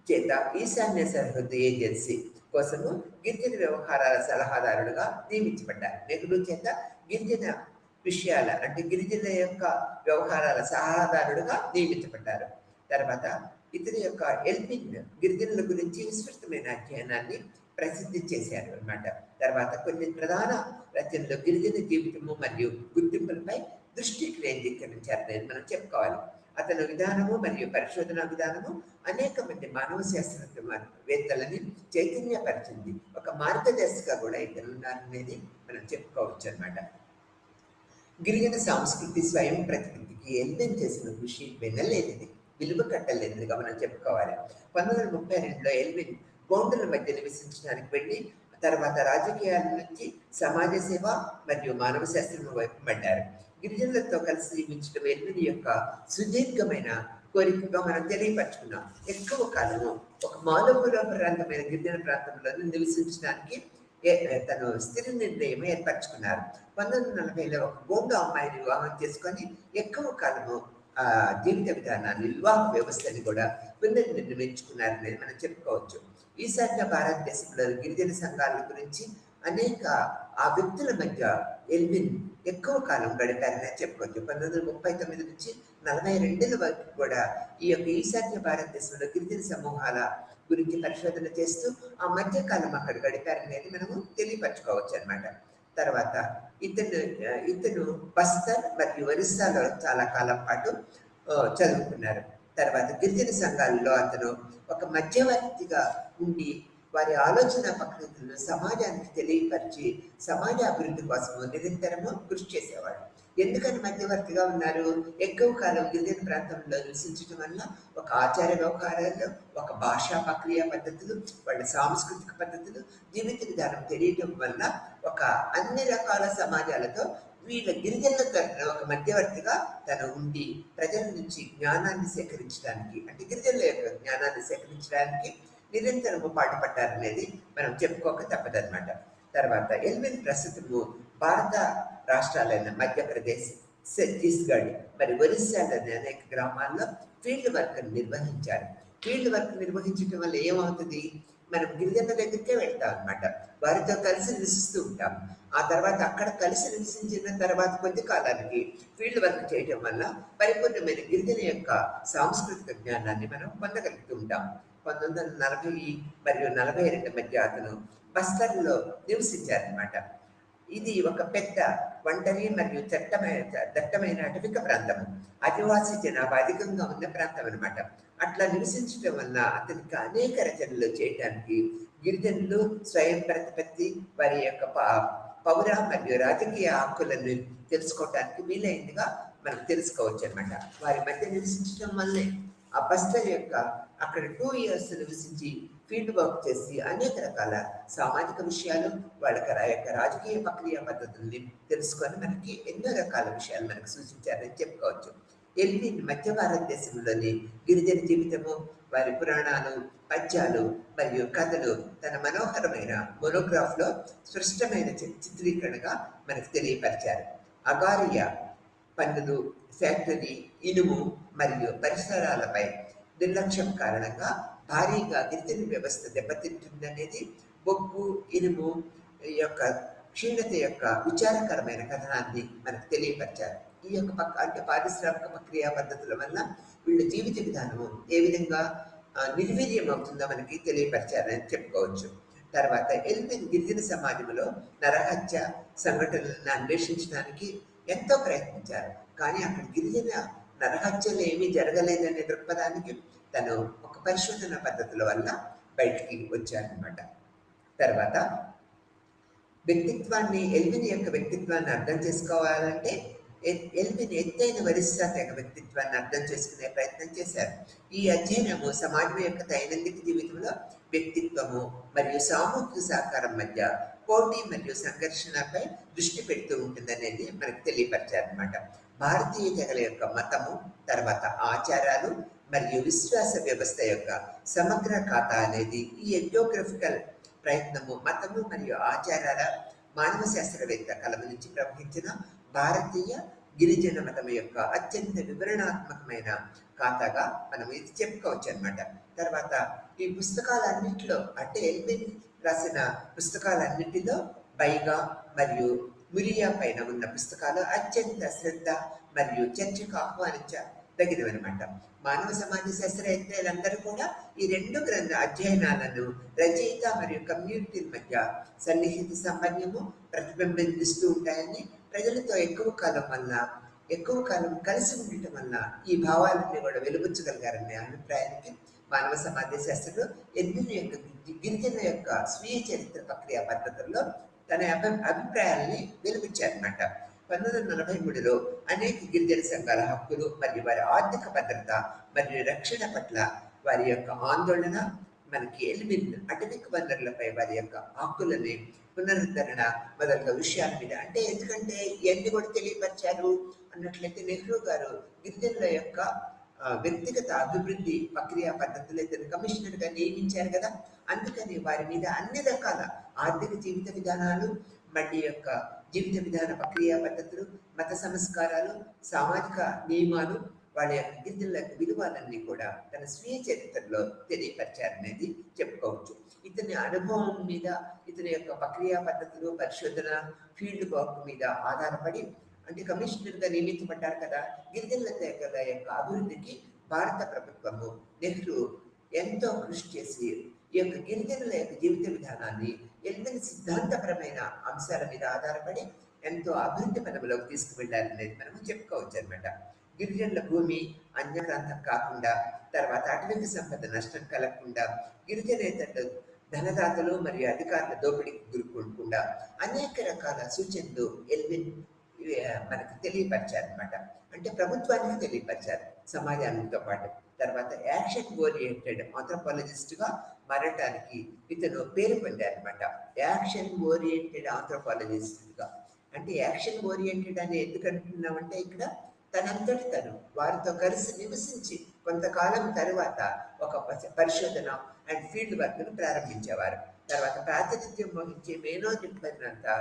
చేత ఈశాన్య సరిహద్దు ఏజెన్సీ కోసము గిరిజన వ్యవహారాల సలహాదారుడుగా నియమించబడ్డారు. నెహ్రూ చేత గిరిజన విషయాల గిరిజన యొక్క వ్యవహారాల సలహాదారుడుగా నియమించబడ్డారు. తర్వాత ఇతని యొక్క ఎల్విన్ గిరిజనుల గురించి విస్తృతమైన అధ్యయనాన్ని ప్రసిద్ధి చేశారు అన్నమాట. తర్వాత కొన్ని ప్రధాన రచనలు గిరిజన జీవితము మరియు గుర్తింపులపై దృష్టి కేంద్రీకరించారని మనం చెప్పుకోవాలి. అతని విధానము మరియు పరిశోధన విధానము అనేక మంది మానవ శాస్త్రవేత్తలని చైతన్యపరిచింది. ఒక మార్గదర్శిగా కూడా ఇతను ఉన్నారనేది మనం చెప్పుకోవచ్చు అన్నమాట. గిరిజన సంస్కృతి స్వయం ప్రతిపత్తికి ఎల్విన్ చేసిన కృషి వెన్నలేనిది, విలువ కట్టలేనిదిగా మనం చెప్పుకోవాలి. 1932లో ఎల్విన్ గోండుల మధ్య నివసించడానికి వెళ్ళి తర్వాత రాజకీయాల నుంచి సమాజ సేవ మరియు మానవ శాస్త్రం వైపు పడ్డారు. గిరిజనులతో కలిసి జీవించడం ఎల్విన్ యొక్క సుదీర్ఘమైన కోరికగా మనం తెలియపరచుకున్నాం. ఎక్కువ కాలము ఒక మానవుల ప్రాంతమైన గిరిజన ప్రాంతంలో నివసించడానికి తను స్థిర నిర్ణయం ఏర్పరచుకున్నారు. 1940లో ఒక గోండు అమ్మాయిని వివాహం చేసుకొని ఎక్కువ కాలము జీవిత విధానాన్ని, వివాహ వ్యవస్థని కూడా పునర్నిర్మించుకున్నారనేది మనం చెప్పుకోవచ్చు. ఈశాన్య భారతదేశంలో గిరిజన సంఘాల గురించి అనేక ఆ వ్యక్తుల మధ్య ఎల్విన్ ఎక్కువ కాలం గడిపారని చెప్పుకోవచ్చు. 1939 నుంచి 42 వరకు కూడా ఈ యొక్క ఈశాన్య భారతదేశంలో గిరిజన సమూహాల గురించి పరిశోధన చేస్తూ ఆ మధ్య కాలం అక్కడ గడిపారనేది మనము తెలియపరచుకోవచ్చు అన్నమాట. తర్వాత ఇతను బస్తర్ మరియు ఒరిస్సాలో చాలా కాలం పాటు చదువుకున్నారు. తర్వాత గిరిజన సంఘాలలో అతను ఒక మధ్యవర్తిగా ఉండి వారి ఆలోచన ప్రకృతులను సమాజానికి తెలియపరిచి సమాజ అభివృద్ధి కోసము నిరంతరము కృషి చేసేవాడు. ఎందుకని మధ్యవర్తిగా ఉన్నారు? ఎక్కువ కాలం గిరిజన ప్రాంతంలో నివసించడం వల్ల ఒక ఆచార వ్యవహారాలు, ఒక భాషా ప్రక్రియ పద్ధతులు, వాళ్ళ సాంస్కృతిక పద్ధతులు, జీవిత విధానం తెలియటం వల్ల ఒక అన్ని రకాల సమాజాలతో వీళ్ళ గిరిజనుల తరఫున ఒక మధ్యవర్తిగా తను ఉండి ప్రజల నుంచి జ్ఞానాన్ని సేకరించడానికి, గిరిజనుల యొక్క జ్ఞానాన్ని సేకరించడానికి నిరంతరము పాటుపడ్డారనేది మనం చెప్పుకోక తప్పదన్నమాట. తర్వాత ఎల్విన్ ప్రస్తుతము భారత రాష్ట్రాలైన మధ్యప్రదేశ్, ఛత్తీస్గఢ్ మరియు ఒరిస్సాలోని అనేక గ్రామాల్లో ఫీల్డ్ వర్క్ నిర్వహించారు. ఫీల్డ్ వర్క్ నిర్వహించడం వల్ల ఏమవుతుంది? మనం గిరిజనుల దగ్గరికే వెళ్తాం అన్నమాట. వారితో కలిసి నివసిస్తూ ఉంటాం. ఆ తర్వాత అక్కడ కలిసి నివసించిన తర్వాత కొద్ది కాలానికి ఫీల్డ్ వర్క్ చేయటం వల్ల పరిపూర్ణమైన గిరిజన యొక్క సాంస్కృతిక జ్ఞానాన్ని మనం పొందగలుగుతూ ఉంటాం. 1940 మరియు 42 మధ్య అతను బస్తర్‌లో నివసించారనమాట. ఇది ఒక పెద్ద ఒంటరి మరియు దట్టమైన అటవిక ప్రాంతము. ఆదివాసీ జనాభా అధికంగా ఉన్న ప్రాంతం అనమాట. అట్లా నివసించడం వల్ల అతనికి అనేక రచనలు చేయటానికి గిరిజనులు స్వయం ప్రతిపత్తి వారి యొక్క పౌర మరియు రాజకీయ హక్కులను తెలుసుకోవటానికి వీలైందిగా మనం తెలుసుకోవచ్చు అనమాట. వారి మధ్య నివసించడం వల్లే ఆ బస్తర్ యొక్క అక్కడ 2 ఇయర్స్ నివసించి ఫీల్డ్ వర్క్ చేసి అనేక రకాల సామాజిక విషయాలు వాళ్ళ యొక్క రాజకీయ ప్రక్రియ పద్ధతుల్ని తెలుసుకొని మనకి ఎన్నో రకాల విషయాలు మనకు సూచించారని చెప్పుకోవచ్చు. ఎల్విన్ మధ్య భారతదేశంలోని గిరిజన జీవితము, వారి పురాణాలు, పద్యాలు మరియు కథలు తన మనోహరమైన మోనోగ్రాఫ్లో స్పష్టమైన చిత్రీకరణగా మనకు తెలియపరిచారు. అగారియా పన్నులు, ఫ్యాక్టరీ, ఇనుము మరియు పరిసరాలపై నిర్లక్ష్యం కారణంగా భారీగా గిరిజన వ్యవస్థ దెబ్బతింటుందనేది బొగ్గు, ఇనుము యొక్క క్షీణత యొక్క విచారకరమైన కథనాన్ని మనకు తెలియపరిచారు. ఈ యొక్క అంటే పారిశ్రామిక ప్రక్రియ పద్ధతుల వల్ల వీళ్ళ జీవిత విధానము ఏ విధంగా నిర్వీర్యం అవుతుందో మనకి తెలియపరిచారని చెప్పుకోవచ్చు. తర్వాత ఎల్విన్ గిరిజన సమాజంలో నరహత్య సంఘటనలను అన్వేషించడానికి ఎంతో ప్రయత్నించారు. కానీ అక్కడ గిరిజన నరహత్యలు ఏమీ జరగలేదనే దృక్పథానికి తను ఒక పరిశోధన పద్ధతుల వల్ల బయటికి వచ్చారనమాట. తర్వాత ఎల్విన్ యొక్క వ్యక్తిత్వాన్ని అర్థం చేసుకోవాలంటే ఎల్విన్ ఎత్తైన వరిస్సా తెగ వ్యక్తిత్వాన్ని అర్థం చేసుకునే ప్రయత్నం చేశారు. ఈ అధ్యయనము సమాజం యొక్క దైనందిక జీవితంలో వ్యక్తిత్వము మరియు సామూహిక సహకారం మధ్య పోటీ మరియు సంఘర్షణపై దృష్టి పెడుతూ ఉంటుందనేది మనకు తెలియపరిచారనమాట. భారతీయ తెగల యొక్క మతము, తర్వాత ఆచారాలు మరియు విశ్వాస వ్యవస్థ యొక్క సమగ్ర ఖాతా అనేది ఈ ఎథ్నోగ్రఫికల్ ప్రయత్నము మతము మరియు ఆచారాల మానవ శాస్త్రవేత్త కలం నుంచి ప్రవహించిన భారతీయ గిరిజన మతం యొక్క అత్యంత వివరణాత్మకమైన ఖాతాగా మనం ఇది చెప్పుకోవచ్చు అనమాట. తర్వాత ఈ పుస్తకాలన్నింటిలో అంటే ఎల్విన్ రాసిన పుస్తకాలన్నింటిలో బైగా మరియు మురియా పైన ఉన్న పుస్తకాలు అత్యంత శ్రద్ధ మరియు చర్చకు ఆహ్వానించదగినవన్నమాట. మానవ సమాజ శాస్త్రవేత్తలందరూ కూడా ఈ 2 అధ్యయనాలను రచయిత మరియు కమ్యూనిటీల మధ్య సన్నిహిత సంబంధము ప్రతిబింబిస్తూ ఉంటాయని, ప్రజలతో ఎక్కువ కాలం కలిసి ఉండటం వల్ల ఈ భావాలన్నీ కూడా వెలువచ్చగలిగారనే అభిప్రాయానికి మానవ సమాజ శాస్త్రంలో ఎల్విన్ యొక్క గిరిజన యొక్క స్వీయ చరిత్ర ప్రక్రియ పద్ధతుల్లో తన అభిప్రాయాల్ని వెలువచ్చారన్నమాట. 1943లో అనేక గిరిజన సంఘాల హక్కులు మరియు వారి ఆర్థిక భద్రత మరియు రక్షణ పట్ల వారి యొక్క ఆందోళన మనకి ఎల్విన్ అటవిక్ వనరులపై వారి యొక్క హక్కులని పునరుద్ధరణ మొదలైన విషయాల మీద అంటే ఎందుకంటే ఇవన్నీ కూడా తెలియపరిచారు అన్నట్లయితే నెహ్రూ గారు గిరిజనుల యొక్క వ్యక్తిగత అభివృద్ధి ప్రక్రియ పద్ధతులు ఇతను కమిషనర్గా నియమించారు కదా. అందుకని వారి మీద అన్ని రకాల ఆర్థిక జీవిత విధానాలు, మళ్ళీ యొక్క జీవిత విధాన ప్రక్రియ పద్ధతులు, మత సంస్కారాలు, సామాజిక నియమాలు, వాళ్ళ యొక్క గిరిజనుల విలువలన్నీ కూడా తన స్వీయ చరిత్రలో తెలియపరిచారనేది చెప్పుకోవచ్చు. ఇతని అనుభవం మీద, ఇతని యొక్క ప్రక్రియ పద్ధతులు, పరిశోధన, ఫీల్డ్ వర్క్ మీద ఆధారపడి అంటే కమిషనర్గా నియమించబడ్డారు కదా, గిరిజనుల తెగల యొక్క అభివృద్ధికి భారత ప్రభుత్వము నెహ్రూ ఎంతో కృషి చేసి ఈ యొక్క గిరిజనుల యొక్క జీవిత విధానాన్ని ఎల్విన్ సిద్ధాంతపరమైన అంశాల మీద ఆధారపడి ఎంతో అభివృద్ధి పదవిలోకి తీసుకువెళ్ళారనేది మనం చెప్పుకోవచ్చు అనమాట. గిరిజనుల భూమి అన్యక్రాంతం కాకుండా, తర్వాత అటవిక సంపద నష్టం కలగకుండా, గిరిజనేతరులు ధనదాతలు మరియు అధికారుల దోపిడీకి గురికుండా అనేక రకాల సూచనలు ఎల్విన్ మనకు తెలియపరిచారనమాట. అంటే ప్రభుత్వానికి తెలియపరిచారు సమాజానితో పాటు. తర్వాత యాక్షన్ ఓరియంటెడ్ ఆంథ్రోపాలజిస్ట్గా మారటానికి ఇతను పేరు పొందారనమాట. యాక్షన్ ఓరియంటెడ్ ఆంథ్రోపాలజిస్ట్గా అంటే యాక్షన్ ఓరియంటెడ్ అని ఎందుకు అంటున్నామంటే ఇక్కడ తనంతటి తను వారితో కలిసి నివసించి కొంతకాలం తరువాత ఒక పరిశోధన అండ్ ఫీల్డ్ వర్క్ను ప్రారంభించేవారు. తర్వాత ప్రాతినిధ్యం వహించే మేనోజింపనంతా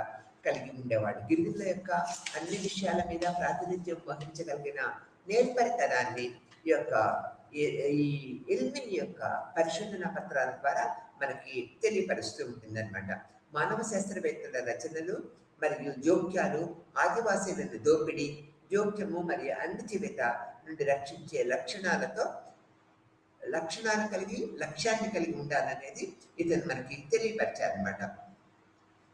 కలిగి ఉండేవాడు. గిరిజనుల యొక్క అన్ని విషయాల మీద ప్రాతినిధ్యం వహించగలిగిన నేర్పరితనాన్ని ఈ ఎల్విన్ యొక్క పరిశోధన పత్రాల ద్వారా మనకి తెలియపరుస్తూ ఉంటుందన్నమాట. మానవ శాస్త్రవేత్తల రచనలు మరియు జోక్యాలు ఆదివాసీలను దోపిడీ, జోక్యము మరియు అణచివేత నుండి రక్షించే లక్ష్యాన్ని కలిగి ఉండాలనేది ఇతను మనకి తెలియపరిచారనమాట.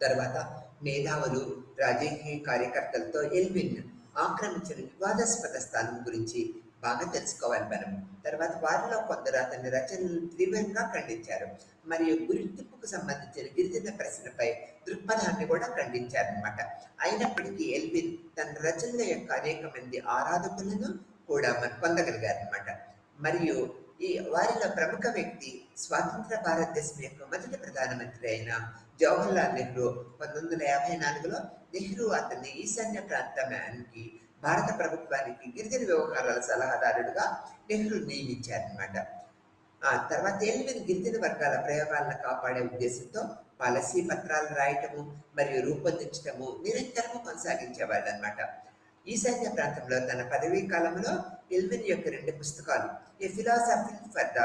తర్వాత మేధావులు, రాజకీయ కార్యకర్తలతో ఎల్విన్ ఆక్రమించిన వివాదాస్పద స్థానం గురించి బాగా తెలుసుకోవాలి మనం. తర్వాత వారిలో కొందరు అతని రచనలను తీవ్రంగా ఖండించారు మరియు గుర్తింపుకు సంబంధించిన గిరిజన ప్రశ్నపై దృక్పథాన్ని కూడా ఖండించారనమాట. అయినప్పటికీ ఎల్విన్ తన రచనల యొక్క అనేక మంది ఆరాధకులను కూడా మనం పొందగలిగారనమాట. మరియు వారిలో ప్రముఖ వ్యక్తి స్వాతంత్ర భారతదేశం యొక్క మొదటి ప్రధానమంత్రి అయిన జవహర్లాల్ నెహ్రూ. 1954లో నెహ్రూ అతన్ని ఈశాన్య ప్రాంతానికి భారత ప్రభుత్వానికి గిరిజన వ్యవహారాల సలహాదారుడుగా నెహ్రూ నియమించారనమాట. తర్వాత ఎల్విన్ గిరిజన వర్గాల ప్రయోగాలను కాపాడే ఉద్దేశంతో పాలసీ పత్రాలు రాయటము మరియు రూపొందించటము నిరంతరము కొనసాగించేవాడు అనమాట. ఈశాన్య ప్రాంతంలో తన పదవీ కాలంలో ఎల్విన్ యొక్క 2 పుస్తకాలు, a philosophy for the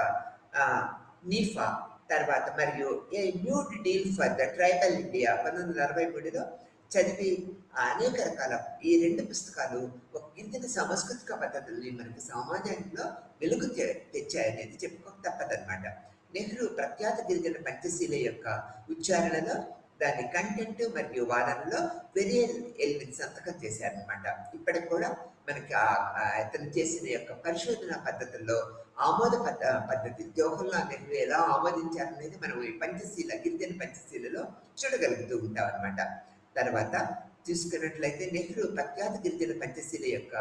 NEFA తర్వాత మరియు a new deal for the tribal India 1963లో చదివి అనేక రకాల ఈ 2 పుస్తకాలు ఒక గిరిజన సాంస్కృతిక పద్ధతుల్ని మనకి సమాజంలో వెలుగు తెచ్చాయనేది చెప్పుకోక తప్పదన్నమాట. నెహ్రూ ప్రఖ్యాత గిరిజన పంచశీల యొక్క ఉచ్చారణలో దాని కంటెంట్ మరియు వాదనలో వెరియన్ ఎల్విన్ సంతకం చేశారనమాట. ఇప్పటికి కూడా మనకి అతను చేసిన యొక్క పరిశోధన పద్ధతుల్లో ఆమోద పద్ధతి జవహర్లాల్ నెహ్రూ ఎలా ఆమోదించారనేది మనం ఈ గిరిజన పంచశీలలో చూడగలుగుతూ ఉంటాం అనమాట. తర్వాత చూసుకున్నట్లయితే నెహ్రూ ప్రఖ్యాత గిరిజన పంచశీల యొక్క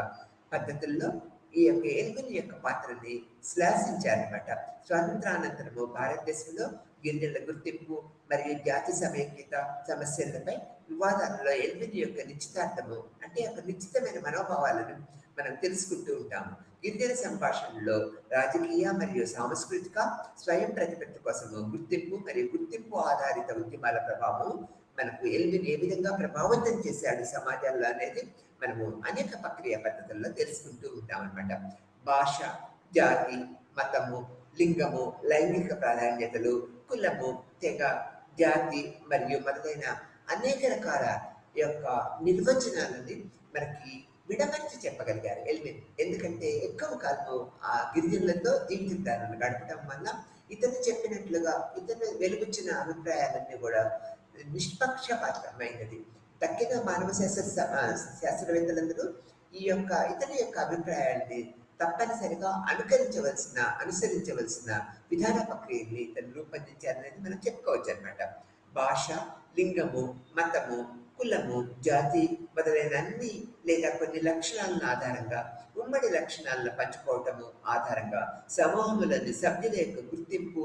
పద్ధతుల్లో ఈ యొక్క ఎల్విన్ యొక్క పాత్రని శ్లాఘించారనమాట. స్వాతంత్రానంతరము భారతదేశంలో గిరిజనుల గుర్తింపు మరియు జాతి సమైక్యత సమస్యలపై వివాదాలలో ఎల్విన్ యొక్క నిశ్చితార్థము అంటే ఒక నిశ్చితమైన మనోభావాలను మనం తెలుసుకుంటూ ఉంటాము. గిరిజన సంభాషణలో రాజకీయ మరియు సాంస్కృతిక స్వయం ప్రతిపత్తి కోసము గుర్తింపు మరియు గుర్తింపు ఆధారిత ఉద్యమాల ప్రభావం మనకు ఎల్విన్ ఏ విధంగా ప్రభావితం చేశాడు సమాజంలో అనేది మనము అనేక ప్రక్రియ పద్ధతుల్లో తెలుసుకుంటూ ఉంటాం అనమాట. భాష, జాతి, మతము, లింగము, లైంగిక ప్రాధాన్యతలు, కులము, తెగ, జాతి మరియు మొదలైన అనేక రకాల యొక్క నిర్వచనాలని మనకి విడమర్చి చెప్పగలిగారు ఎల్విన్. ఎందుకంటే ఎక్కువ కాలం ఆ గిరిజనులతో జీవితాలను గడపడం వల్ల ఇతను చెప్పినట్లుగా ఇతను వెలుగుచ్చిన అభిప్రాయాలన్నీ కూడా నిష్పక్షపాతమైనది. తక్కిన మానవ శాస్త్రవేత్తలందరూ ఈ యొక్క ఇతని యొక్క అభిప్రాయాన్ని తప్పనిసరిగా అనుసరించవలసిన విధాన ప్రక్రియని ఇతను రూపొందించారనేది మనం చెప్పుకోవచ్చు అనమాట. భాష, లింగము, మతము, కులము, జాతి మొదలైన అన్ని లేదా కొన్ని లక్షణాలను ఆధారంగా ఉమ్మడి లక్షణాలను పంచుకోవటము ఆధారంగా సమూహములని సభ్యుల యొక్క గుర్తింపు,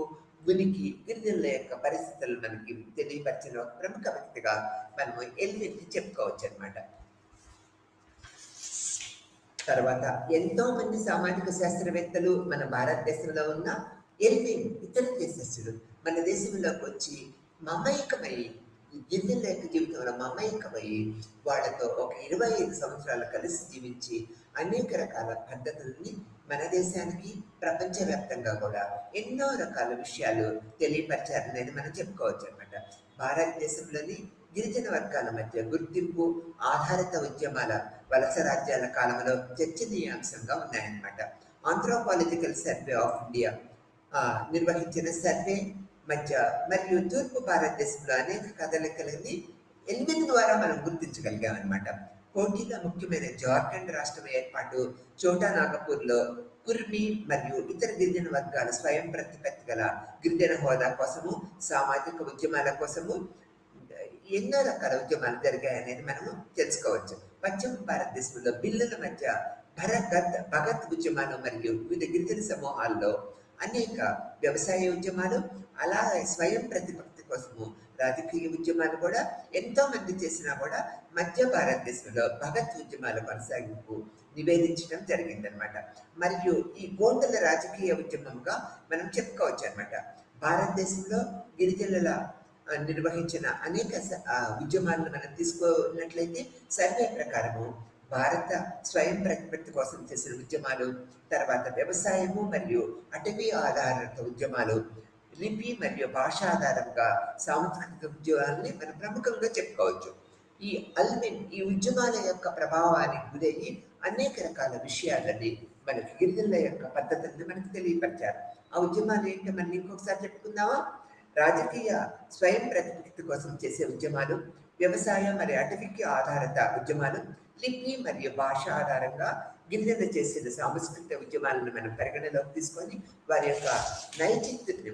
ఉనికి, గిరిజనుల యొక్క పరిస్థితులు మనకి తెలియపరిచిన ఒక ప్రముఖ వ్యక్తిగా మనము ఎల్విన్ చెప్పుకోవచ్చు అనమాట. తర్వాత ఎంతో మంది సామాజిక శాస్త్రవేత్తలు మన భారతదేశంలో ఉన్న ఎల్విన్ ఇతర దేశస్థులు మన దేశంలోకి వచ్చి మమేకమై గిరిజనుల యొక్క జీవితంలో మమేకమై వాళ్ళతో ఒక 25 సంవత్సరాలు కలిసి జీవించి అనేక రకాల పద్ధతుల్ని మన దేశానికి ప్రపంచవ్యాప్తంగా కూడా ఎన్నో రకాల విషయాలు తెలియపరిచారనేది మనం చెప్పుకోవచ్చు అనమాట. భారతదేశంలోని గిరిజన వర్గాల మధ్య గుర్తింపు ఆధారిత ఉద్యమాల వలస రాజ్యాల కాలంలో చర్చనీయాంశంగా ఉన్నాయన్నమాట. ఆంథ్రోపాలజికల్ సర్వే ఆఫ్ ఇండియా నిర్వహించిన సర్వే మధ్య మరియు తూర్పు భారతదేశంలో అనేక కదలికలని ఎల్విన్ ద్వారా మనం గుర్తించగలిగామన్నమాట. పోటీలో ముఖ్యమైన జార్ఖండ్ రాష్ట్రం ఏర్పాటు, చోటా నాగపూర్లో కుర్మి మరియు ఇతర గిరిజన వర్గాల స్వయం ప్రతిపత్తి గల గిరిజన హోదా కోసము, సామాజిక ఉద్యమాల కోసము ఎన్నో రకాల ఉద్యమాలు జరిగాయనేది మనము తెలుసుకోవచ్చు. పశ్చిమ భారతదేశంలో బిల్లుల మధ్య భగత్ ఉద్యమాలు మరియు వివిధ గిరిజన సమూహాల్లో అనేక వ్యవసాయ ఉద్యమాలు, అలాగే స్వయం ప్రతిపత్తి కోసము రాజకీయ ఉద్యమాలు కూడా ఎంతో మంది చేసినా కూడా మధ్య భారతదేశంలో భగత్ ఉద్యమాల కొనసాగింపు నివేదించడం జరిగిందనమాట. మరియు ఈ గోండల రాజకీయ ఉద్యమంగా మనం చెప్పుకోవచ్చు అనమాట. భారతదేశంలో గిరిజనుల నిర్వహించిన అనేక ఉద్యమాలను మనం తీసుకున్నట్లయితే సర్వే ప్రకారము భారత స్వయం ప్రతిపత్తి కోసం చేసిన ఉద్యమాలు, తర్వాత వ్యవసాయము మరియు అటవీ ఆధారిత ఉద్యమాలు, లిపి మరియు భాష ఆధారంగా సాంస్కృతిక ఉద్యమాలని మనం ప్రముఖంగా చెప్పుకోవచ్చు. ఈ ఉద్యమాల యొక్క ప్రభావానికి గురయ్యి అనేక రకాల విషయాలని మనకి గిరిజనుల యొక్క పద్ధతుల్ని మనకు తెలియపరిచారు. ఆ ఉద్యమాలు ఏంటో మనం ఇంకొకసారి చెప్పుకుందామా? రాజకీయ స్వయం ప్రతిపత్తి కోసం చేసే ఉద్యమాలు, వ్యవసాయ మరియు అటవీకి ఆధారిత ఉద్యమాలు, లిపి మరియు భాష ఆధారంగా గిరిజనులు చేసిన సాంస్కృతిక ఉద్యమాలను మనం పరిగణలోకి తీసుకొని వారి యొక్క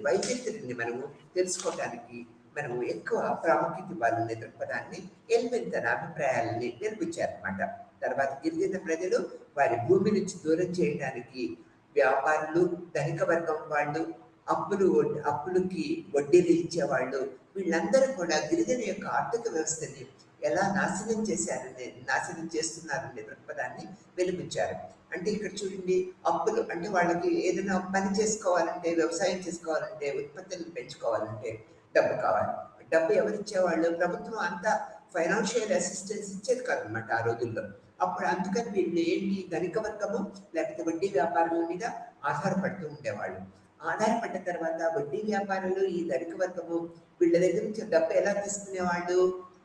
వైచిత్రిని మనము తెలుసుకోవడానికి మనము ఎక్కువ ప్రాముఖ్యత ఇవ్వాలనే దృక్పథాన్ని ఎల్విన్ తన అభిప్రాయాలని నిరూపించారనమాట. తర్వాత గిరిజన ప్రజలు వారి భూమి నుంచి దూరం చేయడానికి వ్యాపారులు, ధనిక వర్గం వాళ్ళు, అప్పులకి వడ్డీలు ఇచ్చేవాళ్ళు, వీళ్ళందరూ కూడా గిరిజన యొక్క ఆర్థిక వ్యవస్థని ఎలా నాశనం చేస్తున్నారనే దృక్పథాన్ని వెలిపించారు. అంటే ఇక్కడ చూడండి, అప్పులు అంటే వాళ్ళకి ఏదైనా పని చేసుకోవాలంటే, వ్యవసాయం చేసుకోవాలంటే, ఉత్పత్తులను పెంచుకోవాలంటే డబ్బు కావాలి. డబ్బు ఎవరిచ్చేవాళ్ళు? ప్రభుత్వం అంతా ఫైనాన్షియల్ అసిస్టెన్స్ ఇచ్చేది కాదనమాట ఆ రోజుల్లో. అప్పుడు అందుకని వీళ్ళు ఏంటి, ధనిక వర్గము లేకపోతే వడ్డీ వ్యాపారుల మీద ఆధారపడుతూ ఉండేవాళ్ళు. ఆధారపడ్డ తర్వాత వడ్డీ వ్యాపారులు, ఈ ధనిక వర్గము వీళ్ళ దగ్గర నుంచి డబ్బు ఎలా తీసుకునేవాళ్ళు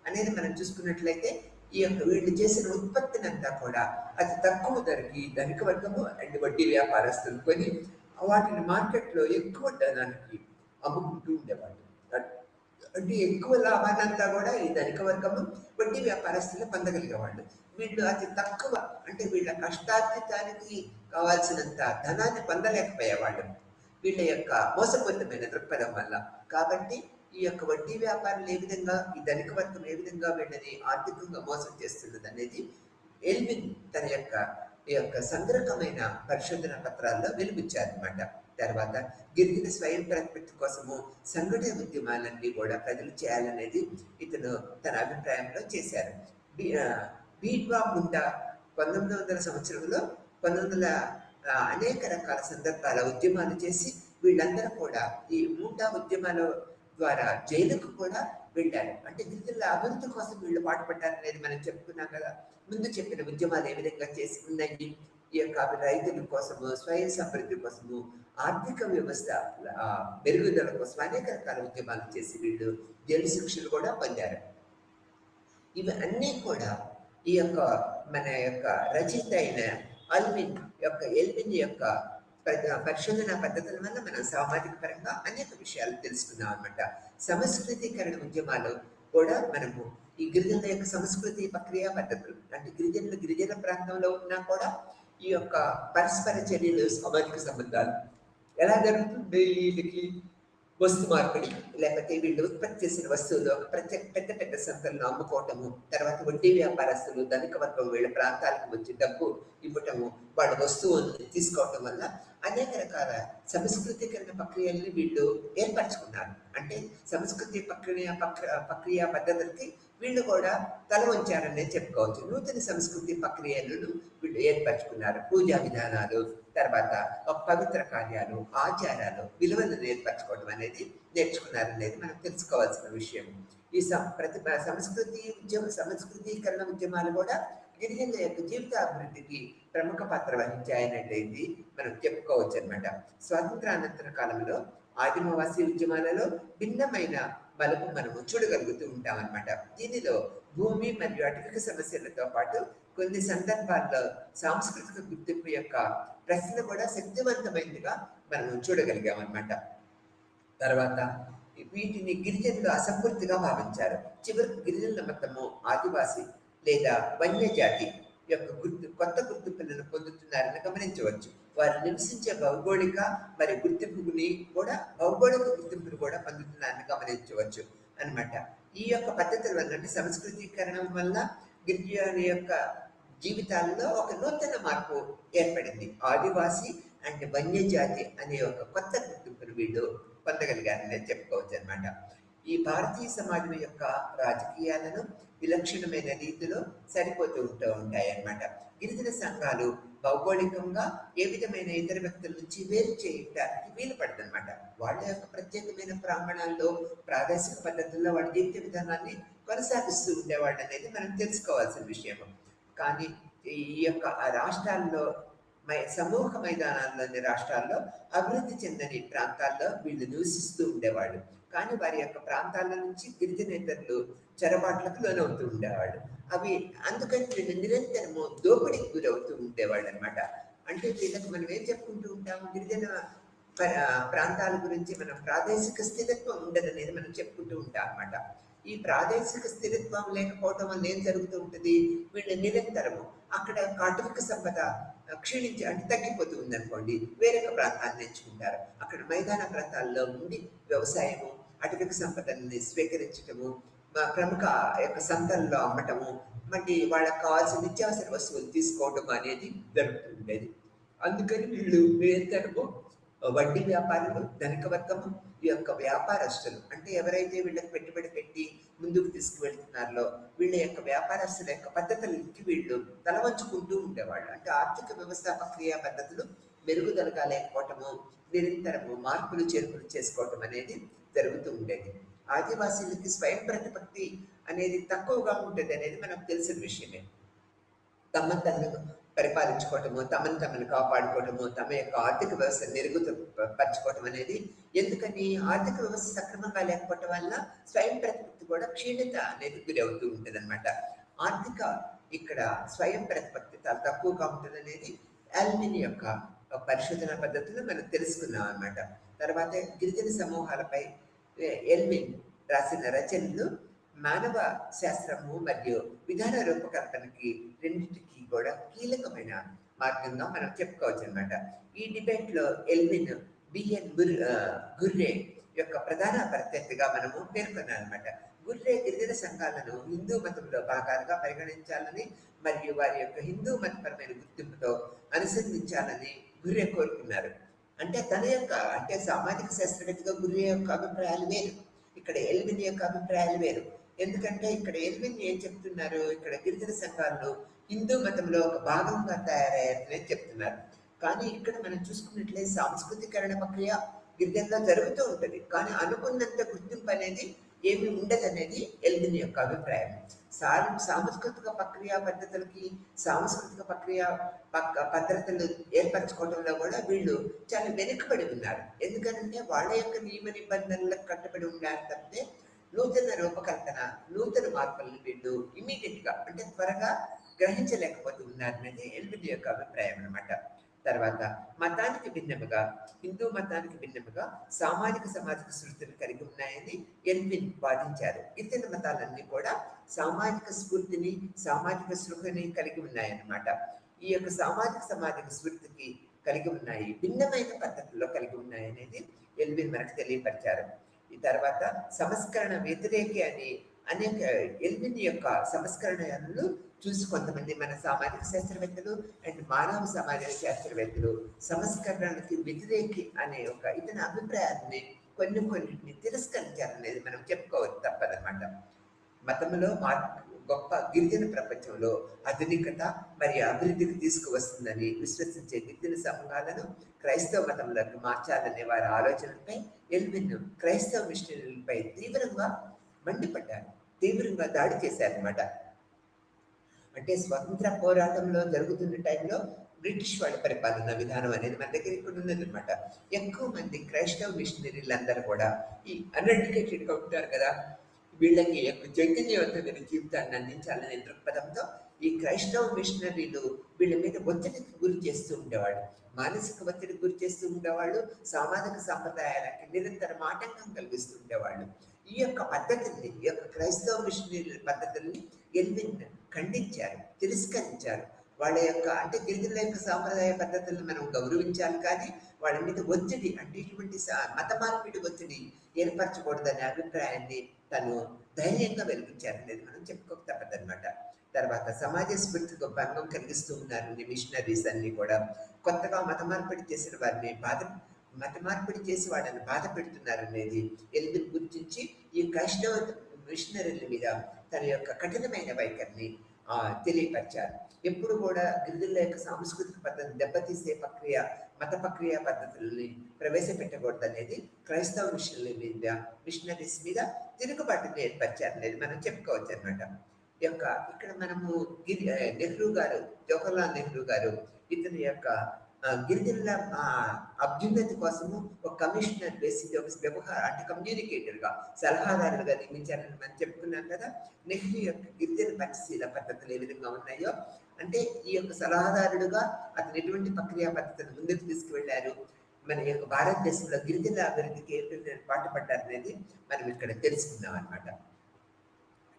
అనేది మనం చూసుకున్నట్లయితే, ఈ యొక్క వీళ్ళు చేసిన ఉత్పత్తిని అంతా కూడా అతి తక్కువ ధరకి ధనిక వర్గము అండ్ వడ్డీ వ్యాపారస్తులు కొని వాటిని మార్కెట్లో ఎక్కువ ధనానికి అమ్ముకుంటూ ఉండేవాళ్ళు. అంటే ఎక్కువ లాభాన్నంతా కూడా ఈ ధనిక వర్గము వడ్డీ వ్యాపారస్తులు పొందగలిగేవాళ్ళు. వీళ్ళు అతి తక్కువ, అంటే వీళ్ళ కష్టార్జితానికి కావాల్సినంత ధనాన్ని పొందలేకపోయేవాళ్ళు వీళ్ళ యొక్క మోసపూరితమైన దృక్పథం వల్ల. కాబట్టి ఈ యొక్క వడ్డీ వ్యాపారులు ఏ విధంగా, ఈ ధనిక వర్గం ఏ విధంగా వీళ్ళని ఆర్థికంగా మోసం చేస్తున్నది అనేది ఎల్విన్ తన యొక్క సంగ్రహమైన పరిశోధన పత్రాల్లో వెలిపించారనమాట. తర్వాత గిరిజన స్వయం ప్రతిపత్తి కోసము సంఘటన ఉద్యమాలన్నీ కూడా ప్రజలు చేయాలనేది ఇతను తన అభిప్రాయంలో చేశారు. బీట్వా ముండా 1900 సంవత్సరంలో 1900 అనేక రకాల సందర్భాల ఉద్యమాలు చేసి వీళ్ళందరూ కూడా ఈ ముండా ఉద్యమాల ద్వారా జైలుకు కూడా వెళ్ళారు. అంటే గిరిజనుల అభివృద్ధి కోసం వీళ్ళు పాటుపడ్డారనేది మనం చెప్పుకున్నాం కదా. ముందు చెప్పిన ఉద్యమాలు ఏ విధంగా చేసి ఉన్నాయి, ఈ యొక్క రైతుల కోసము, స్వయం సమృద్ధి కోసము, ఆర్థిక వ్యవస్థ మెరుగుదల కోసం అనేక రకాల ఉద్యమాలు చేసి వీళ్ళు జైలు శిక్షలు కూడా పొందారు. ఇవి అన్నీ కూడా ఈ యొక్క మన యొక్క రచయిత అయిన ఎల్విన్ యొక్క పరిశోధన పద్ధతుల వల్ల మనం సామాజిక పరంగా అనేక విషయాలు తెలుసుకున్నాం అనమాట. సంస్కృతీకరణ ఉద్యమాలు కూడా మనము ఈ గిరిజనుల యొక్క సంస్కృతి ప్రక్రియ పద్ధతులు, అంటే గిరిజన ప్రాంతంలో ఉన్నా కూడా ఈ యొక్క పరస్పర చర్యలు, సామాజిక సంబంధాలు ఎలా జరుగుతుంది, వీళ్ళకి వస్తు మార్పిడి, లేకపోతే వీళ్ళు ఉత్పత్తి చేసిన వస్తువులు ఒక పెద్ద పెద్ద సంస్థలను అమ్ముకోవటము, తర్వాత వడ్డీ వ్యాపారస్తులు ధనిక వర్గం వీళ్ళ ప్రాంతాలకు వచ్చి డబ్బు ఇవ్వటము, వాళ్ళ వస్తువులను తీసుకోవటం వల్ల అనేక రకాల సంస్కృతికరణ ప్రక్రియల్ని వీళ్ళు ఏర్పరచుకున్నారు. అంటే సంస్కృతి ప్రక్రియ పద్ధతులకి వీళ్ళు కూడా తల వంచారనే చెప్పుకోవచ్చు. నూతన సంస్కృతి ప్రక్రియలను వీళ్ళు ఏర్పరచుకున్నారు. పూజా విధానాలు, తర్వాత పవిత్ర కార్యాలు, ఆచారాలు, విలువలను ఏర్పరచుకోవడం అనేది నేర్చుకున్నారనేది మనం తెలుసుకోవాల్సిన విషయం. ఈ సంస్కృతీకరణ ఉద్యమాలు కూడా గిరిజనుల యొక్క జీవిత అభివృద్ధికి ప్రముఖ పాత్ర వహించాయనేది మనం చెప్పుకోవచ్చు అనమాట. స్వాతంత్రానంతర కాలంలో ఆదిమవాసీ ఉద్యమాలలో భిన్నమైన బలము మనము చూడగలుగుతూ ఉంటాం అనమాట. దీనిలో భూమి మరియు అటవిక సమస్యలతో పాటు కొన్ని సందర్భాల్లో సాంస్కృతిక గుర్తింపు యొక్క ప్రశ్న కూడా శక్తివంతమైనదిగా మనం చూడగలిగాం అనమాట. తర్వాత వీటిని గిరిజనులు అసంపూర్తిగా భావించారు. చివరికి గిరిజనుల మొత్తము ఆదివాసి లేదా వన్యజాతి యొక్క కొత్త గుర్తింపులను పొందుతున్నారని గమనించవచ్చు. వారు నివసించే భౌగోళిక గుర్తింపుని కూడా పొందుతున్నారని గమనించవచ్చు అనమాట. ఈ యొక్క పద్ధతుల వల్ల, అంటే సంస్కృతీకరణం వల్ల గిరిజనుల యొక్క జీవితాల్లో ఒక నూతన మార్పు ఏర్పడింది. ఆదివాసి అండ్ వన్యజాతి అనే ఒక కొత్త గుర్తింపును వీళ్ళు పొందగలిగారని చెప్పుకోవచ్చు అనమాట. ఈ భారతీయ సమాజం యొక్క రాజకీయాలను విలక్షణమైన రీతిలో సరిపోతూ ఉంటాయి అన్నమాట. గిరిజన సంఘాలు భౌగోళికంగా ఏ విధమైన ఇతర వ్యక్తుల నుంచి వేరు చేయడానికి వీలు పడుతుందన్నమాట. వాళ్ళ యొక్క ప్రత్యేకమైన ప్రాంగణాల్లో, ప్రాదేశిక పద్ధతుల్లో వాళ్ళ జీవిత విధానాన్ని కొనసాగిస్తూ ఉండేవాళ్ళు అనేది మనం తెలుసుకోవాల్సిన విషయం. కానీ ఈ యొక్క ఆ రాష్ట్రాల్లో సమూహ మైదానాల్లోని రాష్ట్రాల్లో అభివృద్ధి చెందని ప్రాంతాల్లో వీళ్ళు నివసిస్తూ ఉండేవాళ్ళు. కానీ వారి యొక్క ప్రాంతాల నుంచి గిరిజనేతరులు చొరబాట్లకు లోనవుతూ ఉండేవాళ్ళు. అవి అందుకని వీళ్ళు నిరంతరము దోపిడీకి గురవుతూ ఉండేవాళ్ళనమాట. అంటే వీళ్ళకి మనం ఏం చెప్పుకుంటూ ఉంటాము, గిరిజన ప్రాంతాల గురించి మనం ప్రాదేశిక స్థిరత్వం ఉండదనేది మనం చెప్పుకుంటూ ఉంటాం అనమాట. ఈ ప్రాదేశిక స్థిరత్వం లేకపోవటం వల్ల ఏం జరుగుతూ ఉంటుంది, వీళ్ళు నిరంతరము అక్కడ అటవిక సంపద క్షీణించి అంటే తగ్గిపోతూ ఉందనుకోండి, వేరొక ప్రాంతాన్ని ఎంచుకుంటారు. అక్కడ మైదాన ప్రాంతాల్లో ఉండి వ్యవసాయము, అటవిక సంపదల్ని స్వీకరించటము, ప్రముఖ యొక్క సంతల్లో అమ్మటము, మళ్ళీ వాళ్ళకి కావాల్సిన నిత్యావసర వస్తువులు తీసుకోవడం అనేది జరుగుతూ ఉండేది. అందుకని వీళ్ళు నిరంతరము వడ్డీ వ్యాపారులు, ధనిక వర్గము, ఈ యొక్క వ్యాపారస్తులు అంటే ఎవరైతే వీళ్ళకి పెట్టుబడి పెట్టి ముందుకు తీసుకువెళ్తున్నారో వీళ్ళ యొక్క వ్యాపారస్తుల యొక్క పద్ధతులకి వీళ్ళు తలవంచుకుంటూ ఉండేవాళ్ళు. అంటే ఆర్థిక వ్యవస్థాపక క్రియా పద్ధతులు మెరుగుదలగా లేకపోవటము, నిరంతరము మార్పులు చేర్పులు చేసుకోవటం అనేది జరుగుతూ ఉండేది. ఆదివాసీలకి స్వయం ప్రతిపత్తి అనేది తక్కువగా ఉంటుంది అనేది మనకు తెలిసిన విషయమే. తమ తను పరిపాలించుకోవటము, తమను కాపాడుకోవటము, తమ యొక్క ఆర్థిక వ్యవస్థ పరచుకోవటం అనేది, ఎందుకని ఆర్థిక వ్యవస్థ సక్రమంగా లేకపోవటం వల్ల స్వయం ప్రతిపత్తి కూడా క్షీణత అనేది గురవుతూ ఉంటుంది అనమాట. ఆర్థిక ఇక్కడ స్వయం ప్రతిపత్తి చాలా తక్కువగా ఉంటుంది అనేది ఆల్విన్ యొక్క పరిశోధన పద్ధతులు మనం తెలుసుకున్నాం అనమాట. తర్వాత గిరిజన సమూహాలపై ఎల్విన్ రాసిన రచనలు మానవ శాస్త్రము మరియు విధాన రూపకల్పనకి రెండింటికి కూడా కీలకమైన మార్గంగా మనం చెప్పుకోవచ్చు అనమాట. ఈ డిబేట్ లో ఎల్విన్ బిఎన్ గుర్రే యొక్క ప్రధాన ప్రత్యర్థిగా మనము పేర్కొన్నారనమాట. గుర్రే గిరిజన సంఘాలను హిందూ మతంలో భాగాలుగా పరిగణించాలని మరియు వారి యొక్క హిందూ మతపరమైన గుర్తింపుతో అనుసంధించాలని గుర్రే కోరుకున్నారు. అంటే తన యొక్క అంటే సామాజిక శాస్త్రవేత్తగా గుర్రే యొక్క అభిప్రాయాలు వేరు, ఇక్కడ ఎల్విన్ యొక్క అభిప్రాయాలు వేరు. ఎందుకంటే ఇక్కడ ఎల్విన్ ఏం చెప్తున్నారు, ఇక్కడ గిరిజన సంఘాలు హిందూ మతంలో ఒక భాగంగా తయారయ్యారని చెప్తున్నారు. కానీ ఇక్కడ మనం చూసుకున్నట్లయితే సాంస్కృతికరణ ప్రక్రియ గిరిజనలో జరుగుతూ ఉంటుంది, కానీ అనుకున్నంత గుర్తింపు అనేది ఏమి ఉండదనేది ఎల్విన్ యొక్క అభిప్రాయం. సాంస్కృతిక ప్రక్రియ పద్ధతులకి సాంస్కృతిక ప్రక్రియ పద్ధతులు ఏర్పరచుకోవడంలో కూడా వీళ్ళు చాలా వెనుకబడి ఉన్నారు. ఎందుకంటే వాళ్ళ యొక్క నియమ నిబంధనలకు కట్టుబడి ఉన్నారు తప్పితే నూతన రూపకల్పన, నూతన మార్పులను వీళ్ళు ఇమీడియట్ గా అంటే త్వరగా గ్రహించలేకపోతూ ఉన్నారనేది ఎల్విన్ యొక్క అభిప్రాయం అనమాట. తర్వాత మతానికి భిన్నముగా, హిందూ మతానికి భిన్నముగా సామాజిక సమాజిక సృష్టిని కలిగి ఉన్నాయని ఎల్విన్ వాదించారు. ఇతర మతాలన్నీ కూడా సామాజిక స్ఫూర్తిని, సామాజిక సృహని కలిగి ఉన్నాయన్నమాట. ఈ యొక్క సామాజిక సమాజిక స్ఫూర్తికి కలిగి ఉన్నాయి, భిన్నమైన పద్ధతుల్లో కలిగి ఉన్నాయనేది ఎల్విన్ మనకు తెలియపరిచారు. ఈ తర్వాత సంస్కరణ వ్యతిరేకి అని అనేక ఎల్విన్ యొక్క సంస్కరణలు చూసి కొంతమంది మన సామాజిక శాస్త్రవేత్తలు అండ్ మానవ సామాజిక శాస్త్రవేత్తలు సంస్కరణకి వ్యతిరేకి అనే ఒక ఇతని అభిప్రాయాన్ని కొన్నింటిని తిరస్కరించారనేది మనం చెప్పుకోవచ్చు తప్పదన్నమాట. మతంలో గొప్ప గిరిజన ప్రపంచంలో ఆధునికత మరియు అభివృద్ధికి తీసుకువస్తుందని విశ్వసించే గిరిజన సంఘాలను క్రైస్తవ మతంలోకి మార్చాలనే వారి ఆలోచనలపై ఎల్విన్ క్రైస్తవ మిషనరీలపై తీవ్రంగా మండిపడ్డారు, తీవ్రంగా దాడి చేశారనమాట. అంటే స్వతంత్ర పోరాటంలో జరుగుతున్న టైంలో బ్రిటిష్ వాళ్ళ పరిపాలన విధానం అనేది మన దగ్గర ఇక్కడ ఉన్నదనమాట. ఎక్కువ మంది క్రైస్తవ మిషనరీలందరూ కూడా ఈ అన్ఎడ్యుకేటెడ్గా ఉంటారు కదా, వీళ్ళకి చైతన్యవంతమైన జీవితాన్ని అందించాలనే దృక్పథంతో ఈ క్రైస్తవ మిషనరీలు వీళ్ళ మీద ఒత్తిడికి గురి చేస్తూ ఉండేవాళ్ళు, మానసిక ఒత్తిడికి గురి చేస్తూ ఉండేవాళ్ళు, సామాజిక సాంప్రదాయాలకి నిరంతరం ఆటంకం కలిగిస్తూ ఉండేవాళ్ళు. ఈ యొక్క పద్ధతిని, ఈ యొక్క క్రైస్తవ మిషనరీల పద్ధతుల్ని ఎల్విన్ ఖండించారు, తిరస్కరించారు. వాళ్ళ యొక్క అంటే గిరిజనుల యొక్క సాంప్రదాయ పద్ధతులను మనం గౌరవించాలి, కానీ వాళ్ళ మీద ఒత్తిడి అంటే ఇటువంటి మత మార్పిడి ఒత్తిడి ఏర్పరచకూడదనే అభిప్రాయాన్ని తను ధైర్యంగా వెలిగించారనేది మనం చెప్పుకోక తప్పదన్నమాట. తర్వాత సమాజ స్ఫూర్తికి భంగం కలిగిస్తూ ఉన్నారు మిషనరీస్ అన్ని కూడా. కొత్తగా మత మార్పిడి చేసిన వారిని మత మార్పిడి చేసి వాళ్ళని బాధ పెడుతున్నారు అనేది ఎల్విన్ గుర్తించి ఈ క్రైస్తవ మిషనరీల మీద తన యొక్క కఠినమైన వైఖరిని తెలియపరిచారు. ఎప్పుడు కూడా గిరిజనుల యొక్క సాంస్కృతిక పద్ధతిని దెబ్బతీసే మత ప్రక్రియ పద్ధతులని ప్రవేశపెట్టకూడదు అనేది క్రైస్తవ మిషనరీస్ మీద తిరుగుబాటుని ఏర్పరిచారు అనేది మనం చెప్పుకోవచ్చు అనమాట. ఇక్కడ మనము నెహ్రూ గారు, జవహర్లాల్ నెహ్రూ గారు ఇతని యొక్క గిరిజనుల అభ్యున్నతి కోసము ఒక కమిషనర్ వేసింది, ఒక వ్యవహార అంటే కమ్యూనికేటర్గా, సలహాదారులుగా నియమించారని మనం చెప్పుకున్నాం కదా. నెహ్రూ యొక్క గిరిజన పంచశీల పద్ధతులు ఏ విధంగా ఉన్నాయో, అంటే ఈ యొక్క సలహాదారుడుగా అతను ఎటువంటి ప్రక్రియ పద్ధతులు ముందుకు తీసుకువెళ్ళారు, మన యొక్క భారతదేశంలో గిరిజన అభివృద్ధికి ఏ పాటుపడ్డారు అనేది మనం ఇక్కడ తెలుసుకుందాం అనమాట.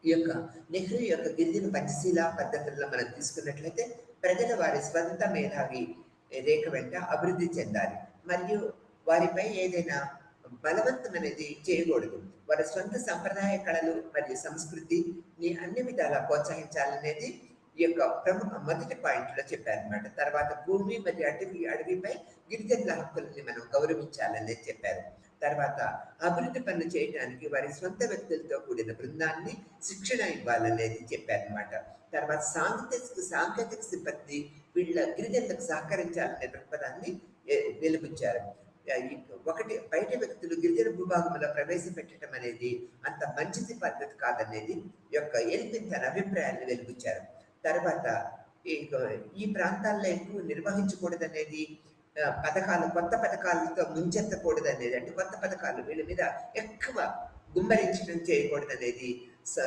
ఈ యొక్క నెహ్రూ యొక్క గిరిజన పంచశీల పద్ధతుల్లో మనం తీసుకున్నట్లయితే ప్రజల వారి స్వంత మేధావి రేఖ వెంట అభివృద్ధి చెందాలి, మరియు వారిపై ఏదైనా బలవంతం అనేది చేయకూడదు. వారి స్వంత సంప్రదాయ కళలు మరియు సంస్కృతిని అన్ని విధాలా ప్రోత్సహించాలనేది ఈ యొక్క ప్రముఖ మొదటి పాయింట్లో చెప్పారనమాట. తర్వాత భూమి మరియు అడవిపై గిరిజనుల హక్కులని మనం గౌరవించాలనేది చెప్పారు. తర్వాత అభివృద్ధి పనులు చేయడానికి వారి సొంత వ్యక్తులతో కూడిన బృందాన్ని శిక్షణ ఇవ్వాలనేది చెప్పారనమాట. తర్వాత సాంకేతిక సిబ్బంది వీళ్ళ గిరిజనులకు సహకరించాలనే దృక్పథాన్ని వెలుబుచ్చారు. ఒకటి, బయట వ్యక్తులు గిరిజన భూభాగంలో ప్రవేశపెట్టడం అనేది అంత మంచిది పద్ధతి కాదనేది యొక్క ఎల్విన్ తన అభిప్రాయాన్ని వెలుబుచ్చారు. తర్వాత ఈ ప్రాంతాల్లో ఎక్కువ నిర్వహించకూడదనేది, కొత్త పథకాలతో ముంచెత్తకూడదు అనేది, అంటే కొత్త పథకాలు వీళ్ళ మీద ఎక్కువ గుమ్మరించడం చేయకూడదనేది,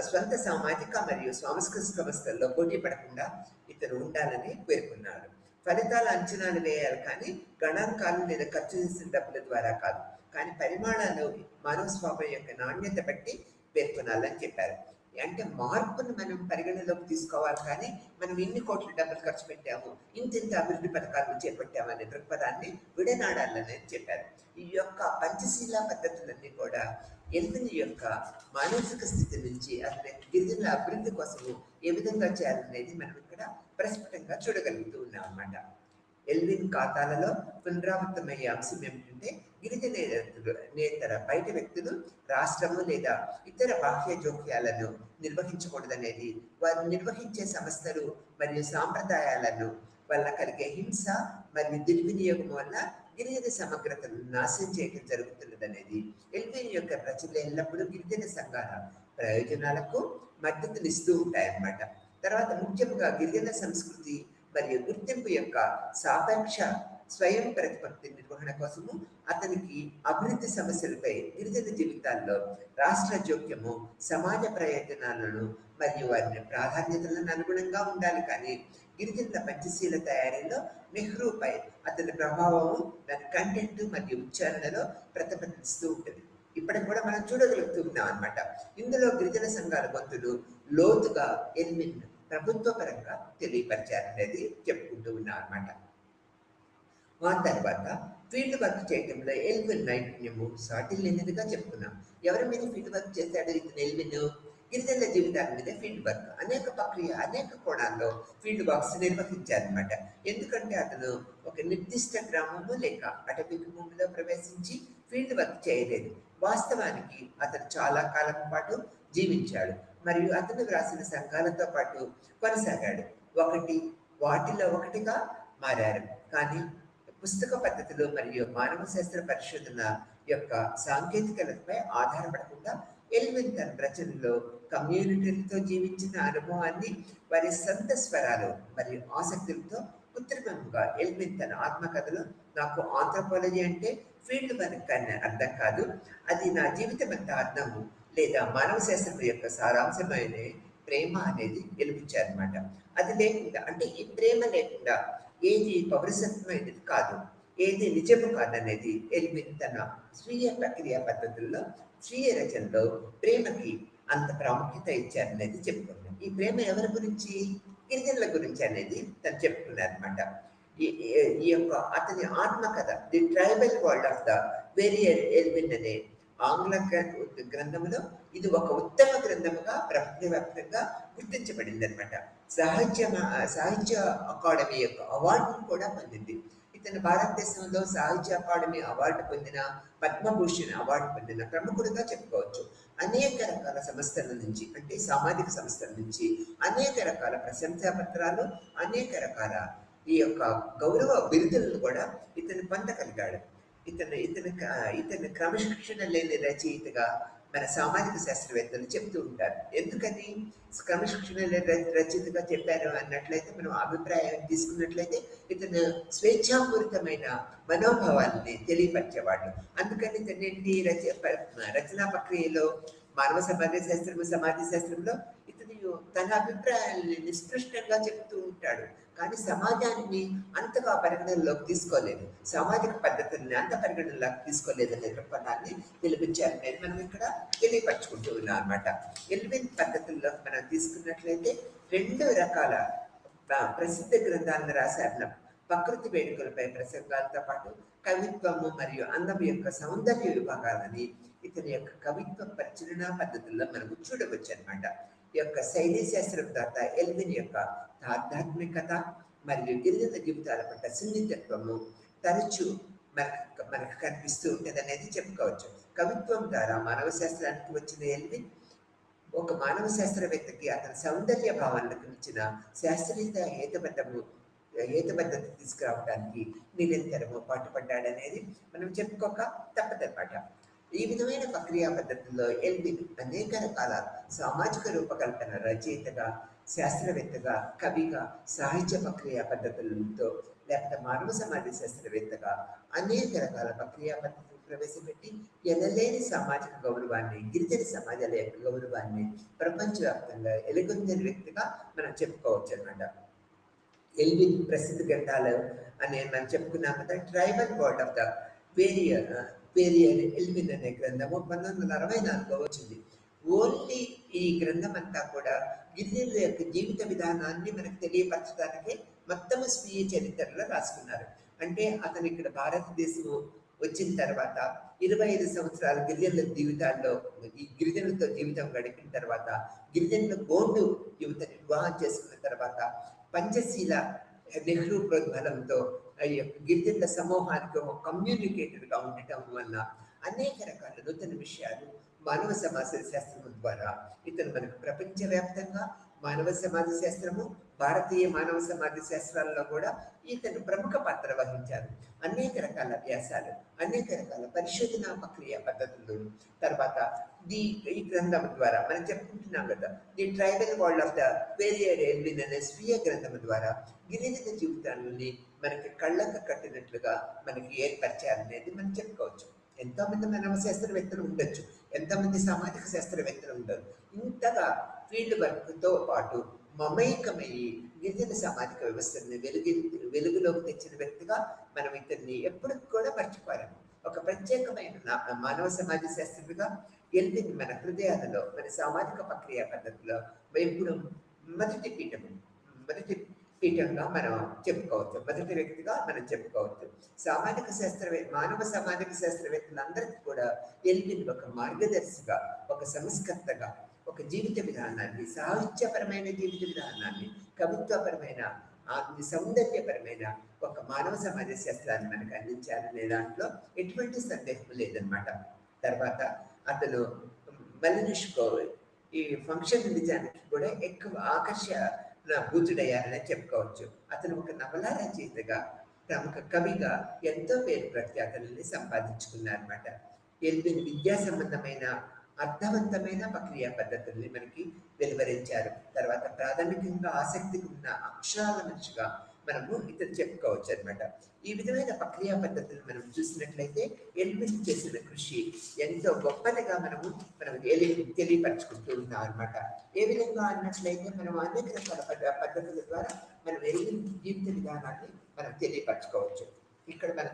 స్వంత సామాజిక మరియు సాంస్కృతిక వ్యవస్థల్లో పోటీ పడకుండా ఇతను ఉండాలని పేర్కొన్నాడు. ఫలితాల అంచనాలు వేయాలి, కానీ గణాంకాలు లేదా ఖర్చు చేసిన డబ్బుల ద్వారా కాదు, కానీ పరిమాణాలు మానవ స్వభావం యొక్క నాణ్యత బట్టి పేర్కొనాలని చెప్పారు. అంటే మార్పును మనం పరిగణలోకి తీసుకోవాలి, కానీ మనం ఇన్ని కోట్ల డబ్బులు ఖర్చు పెట్టాము, ఇంత అభివృద్ధి పథకాలను చేపట్టాము అనే దృక్పథాన్ని విడనాడాలని చెప్పారు. ఈ యొక్క పంచశీల పద్ధతులన్నీ కూడా ఎల్విన్ యొక్క మానసిక స్థితి నుంచి అతని గిరిజనుల అభివృద్ధి కోసము ఏ విధంగా చేయాలనేది మనం ఇక్కడ ప్రస్ఫుటంగా చూడగలుగుతూ ఉన్నాం అన్నమాట. ఎల్విన్ ఖాతాలలో పునరావృతమయ్యే అంశం ఏమిటంటే, గిరిజనేతర బయట వ్యక్తులు రాష్ట్రము లేదా ఇతర బాహ్య జోక్యాలను నిర్వహించకూడదనేది, వారు నిర్వహించే సంస్థలు మరియు సాంప్రదాయాలను వల్ల కలిగే హింస మరియు దుర్వినియోగం వల్ల గిరిజన సమగ్రతను నాశనం చేయడం జరుగుతున్నదనేది ఎల్విన్ యొక్క రచనలు ఎల్లప్పుడూ గిరిజన సంఘాల ప్రయోజనాలకు మద్దతునిస్తూ ఉంటాయన్నమాట. తర్వాత ముఖ్యంగా గిరిజన సంస్కృతి మరియు గుర్తింపు యొక్క సాపేక్ష స్వయం ప్రతిపత్తి నిర్వహణ కోసము అతనికి అభివృద్ధి సమస్యలపై గిరిజన జీవితాల్లో రాష్ట్ర జోక్యము, సమాజ ప్రయోజనాలను మరియు వారి ప్రాధాన్యతలను అనుగుణంగా ఉండాలి, కానీ గిరిజనుల పంచశీల తయారీలో నెహ్రూపై అతని ప్రభావము దాని కంటెంట్ మరియు ఉచ్చారణలో ప్రతిఫలిస్తూ ఉంటుంది. ఇప్పటికి కూడా మనం చూడగలుగుతూ ఉన్నాం అనమాట. ఇందులో గిరిజన సంఘాల గొంతులు లోతుగా ఎల్విన్ ప్రభుత్వ పరంగా తెలియపరిచారనేది చెప్పుకుంటూ ఉన్నాం అనమాట. ఆ తర్వాత ఫీల్డ్ వర్క్ చేయడంలో ఎల్విన్ నైపుణ్యము సాటి లేనిదిగా చెప్పుకున్నాం. ఎవరి మీద ఫీల్డ్ వర్క్ చేశాడు ఇతను ఎల్విన్? గిరిజనుల జీవితాల మీద ఫీల్డ్ వర్క్, అనేక ప్రక్రియ, అనేక కోణాల్లో ఫీల్డ్ వర్క్స్ నిర్వహించారనమాట. ఎందుకంటే అతను ఒక నిర్దిష్ట గ్రామము లేక అటవీ భూమిలో ప్రవేశించి ఫీల్డ్ వర్క్ చేయలేదు. వాస్తవానికి అతను చాలా కాలం పాటు జీవించాడు మరియు అతను వ్రాసిన సంఘాలతో పాటు కొనసాగాడు. వాటిలో ఒకటిగా మారారు, కానీ పుస్తక పద్ధతులు మరియు మానవ శాస్త్ర పరిశోధన యొక్క సాంకేతికతపై ఆధారపడకుండా ఎల్విన్ తన రచనలో కమ్యూనిటీలతో జీవించిన అనుభవాన్ని, వారి సొంత స్వరాలు మరియు ఆసక్తులతో కృత్రిమంగా ఎల్విన్ తన ఆత్మకథలో, నాకు ఆంథ్రోపాలజీ అంటే ఫీల్డ్ వర్క్ అని అర్థం కాదు, అది నా జీవితం అంతా అర్థము లేదా మానవ శాస్త్రం యొక్క సారాంశమైన ప్రేమ అనేది వెలిపించారనమాట. అది లేకుండా, అంటే ఈ ప్రేమ లేకుండా ఏది పౌరసత్వమైనది కాదు, ఏది నిజము కాదనేది ఎల్విన్ తన స్వీయ ప్రక్రియ పద్ధతుల్లో, స్వీయ రచనలో ప్రేమకి అంత ప్రాముఖ్యత ఇచ్చారనేది చెప్పుకున్నాం. ఈ ప్రేమ ఎవరి గురించి? గిరిజనుల గురించి అనేది తను చెప్పుకున్నారనమాట. ఈ యొక్క అతని ఆత్మకథ the tribal world of the Verrier Elwin అనే ఆంగ్ల గ్రంథంలో ఇది ఒక ఉత్తమ గ్రంథముగా ప్రపంచవ్యాప్తంగా గుర్తించబడింది అనమాట. సాహిత్య అకాడమీ యొక్క అవార్డును కూడా పొందింది. ఇతను భారతదేశంలో సాహిత్య అకాడమీ అవార్డు పొందిన, పద్మభూషణ్ అవార్డు పొందిన ప్రముఖుడుగా చెప్పుకోవచ్చు. అనేక రకాల సంస్థల నుంచి, అంటే సామాజిక సంస్థల నుంచి అనేక రకాల ప్రశంసా పత్రాలు, అనేక రకాల ఈ యొక్క గౌరవ బిరుదులను కూడా ఇతను పొందగలిగాడు. ఇతను క్రమశిక్షణ లేని రచయితగా మన సామాజిక శాస్త్రవేత్తలు చెప్తూ ఉంటారు. ఎందుకని క్రమశిక్షణ రచయితగా చెప్పారు అన్నట్లయితే, మనం అభిప్రాయం తీసుకున్నట్లయితే ఇతను స్వేచ్ఛాపూరితమైన మనోభావాల్ని తెలియపరిచేవాడు. అందుకని ఇతనేంటి రచనా ప్రక్రియలో మానవ సమాజ శాస్త్రము, సమాజ శాస్త్రంలో ఇతను తన అభిప్రాయాల్ని నిష్కృష్టంగా చెప్తూ ఉంటాడు. కానీ సమాజాన్ని అంతగా పరిగణనలోకి తీసుకోలేదు, సామాజిక పద్ధతుల్ని అంత పరిగణనలోకి తీసుకోలేదనే దృక్పథాన్ని తెలిపించారనేది మనం ఇక్కడ తెలియపరచుకుంటూ ఉన్నాం అనమాట. ఎల్విన్ పద్ధతుల్లో మనం తీసుకున్నట్లయితే 2 రకాల ప్రసిద్ధ గ్రంథాలను రాశారు. ప్రకృతి వేడుకలపై ప్రసంగాలతో పాటు కవిత్వము మరియు అందం యొక్క సౌందర్య విభాగాలని ఇతని యొక్క కవిత్వ పరిచలనా పద్ధతుల్లో మనకు చూడవచ్చు అనమాట. ఈ యొక్క శైలీ శాస్త్రం తర్వాత ఎల్విన్ యొక్క ఆధ్యాత్మికత మరియు గిరిజన జీవితాల పట్ల సున్నితత్వము తరచూ మనకు కనిపిస్తూ ఉంటుంది అనేది చెప్పుకోవచ్చు. కవిత్వం ద్వారా మానవ శాస్త్రానికి వచ్చిన ఎల్విన్ ఒక మానవ శాస్త్రవేత్తకి అతని సౌందర్య భావనలకు ఇచ్చిన శాస్త్రీయ హేతుబద్ధత తీసుకురావడానికి నిరంతరము పాటుపడ్డాడనేది మనం చెప్పుకోక తప్పదన్నమాట. ఈ విధమైన ప్రక్రియా పద్ధతుల్లో ఎల్విన్ అనేక రకాల సామాజిక రూపకల్పన రచయితగా, శాస్త్రవేత్తగా, కవిగా, సాహిత్య ప్రక్రియా పద్ధతులతో లేకపోతే మానవ సమాజ శాస్త్రవేత్తగా అనేక రకాల ప్రక్రియా పద్ధతులు ప్రవేశపెట్టి ఎనలేని సామాజిక గౌరవాన్ని, గిరిజన సమాజాల యొక్క గౌరవాన్ని ప్రపంచవ్యాప్తంగా ఎలుగొందిన వ్యక్తిగా మనం చెప్పుకోవచ్చు అన్నమాట. ఎల్విన్ ప్రసిద్ధ గ్రంథాలు అనే మనం చెప్పుకున్నాం కదా. Tribal world of the Verrier Elwin అనే గ్రంథము 1964 వచ్చింది. ఓన్లీ ఈ గ్రంథం అంతా కూడా గిరిజనుల యొక్క జీవిత విధానాన్ని మనకు తెలియపరచడానికి మొత్తం స్వీయ చరిత్రలో రాసుకున్నారు. అంటే అతను ఇక్కడ భారతదేశం వచ్చిన తర్వాత 25 సంవత్సరాలు గిరిజనుల జీవితాల్లో ఈ గిరిజనులతో జీవితం గడిపిన తర్వాత, గిరిజనుల గోండు యువతని వివాహం చేసుకున్న తర్వాత, పంచశీల నెహ్రూ ప్రోద్బలంతో గిరిజనుల సమూహానికి ఒక కమ్యూనికేటెడ్గా ఉండటం వల్ల అనేక రకాల నూతన విషయాలు మానవ సమాజ శాస్త్రము ద్వారా ఇతను మనకు ప్రపంచవ్యాప్తంగా మానవ సమాజ శాస్త్రము, భారతీయ మానవ సమాజ శాస్త్రాల్లో కూడా ఇతను ప్రముఖ పాత్ర వహించారు. అనేక రకాల వ్యాసాలు, అనేక రకాల పరిశోధనా ప్రక్రియ పద్ధతులు తర్వాత ఈ గ్రంథం ద్వారా మనం చెప్పుకుంటున్నాం కదా, the tribal world of the Verrier Elwin అనే స్వీయ గ్రంథం ద్వారా గిరిజన జీవితాలని మనకి కళ్ళకు కట్టినట్లుగా మనకి ఏర్పరిచారనేది మనం చెప్పుకోవచ్చు. ఎంతోమంది మానవ శాస్త్రవేత్తలు ఉండొచ్చు, ఎంతోమంది సామాజిక శాస్త్రవేత్తలు ఉండరు. ఇంతగా ఫీల్డ్ వర్క్తో పాటు మమైకమయ్యి గిరిజన సామాజిక వ్యవస్థని వెలుగులోకి తెచ్చిన వ్యక్తిగా మనం ఇతన్ని ఎప్పటికి కూడా మర్చిపోలేము. ఒక ప్రత్యేకమైన మానవ సమాజ శాస్త్రజ్ఞుడిగా ఎల్విన్ మన హృదయాలలో, మన సామాజిక ప్రక్రియ పద్ధతిలో ఎప్పుడు మొదటి పీఠంగా మనం చెప్పుకోవచ్చు, మొదటి వ్యక్తిగా మనం చెప్పుకోవచ్చు. మానవ సామాజిక శాస్త్రవేత్తలందరికీ కూడా ఎల్విన్ ఒక మార్గదర్శిగా, ఒక సంస్కర్తగా, ఒక జీవిత విధానాన్ని, సాహిత్యపరమైన జీవిత విధానాన్ని, కవిత్వపరమైన, సౌందర్యపరమైన ఒక మానవ సమాజ శాస్త్రాన్ని మనకు అందించాలనే దాంట్లో ఎటువంటి సందేహం లేదనమాట. తర్వాత అతను మలినిష్కో ఈ ఫంక్షన్ నిజానికి కూడా ఎక్కువ భూతుడయ్యారని చెప్పుకోవచ్చు. అతను ఒక నవలా రచయితగా, ప్రముఖ కవిగా ఎంతో పేరు ప్రఖ్యాతలని సంపాదించుకున్నారన్నమాట. ఎల్విన్ విద్యా సంబంధమైన అర్థవంతమైన ప్రక్రియ పద్ధతుల్ని మనకి వెలువరించారు. తర్వాత ప్రాథమికంగా ఆసక్తికి ఉన్న అక్షరాల మనిషిగా మనము ఇతను చెప్పుకోవచ్చు అనమాట. ఈ విధమైన ప్రక్రియ పద్ధతులు మనం చూసినట్లయితే ఎల్విన్ చేసిన కృషి ఎంతో గొప్పదిగా మనం తెలియపరచుకుంటూ ఉన్నాం అనమాట. ఏ విధంగా అన్నట్లయితే మనం అనేక రకాల పద్ధతుల ద్వారా మనం ఎల్విన్ జీవిత విధానాన్ని మనం తెలియపరచుకోవచ్చు. ఇక్కడ మనం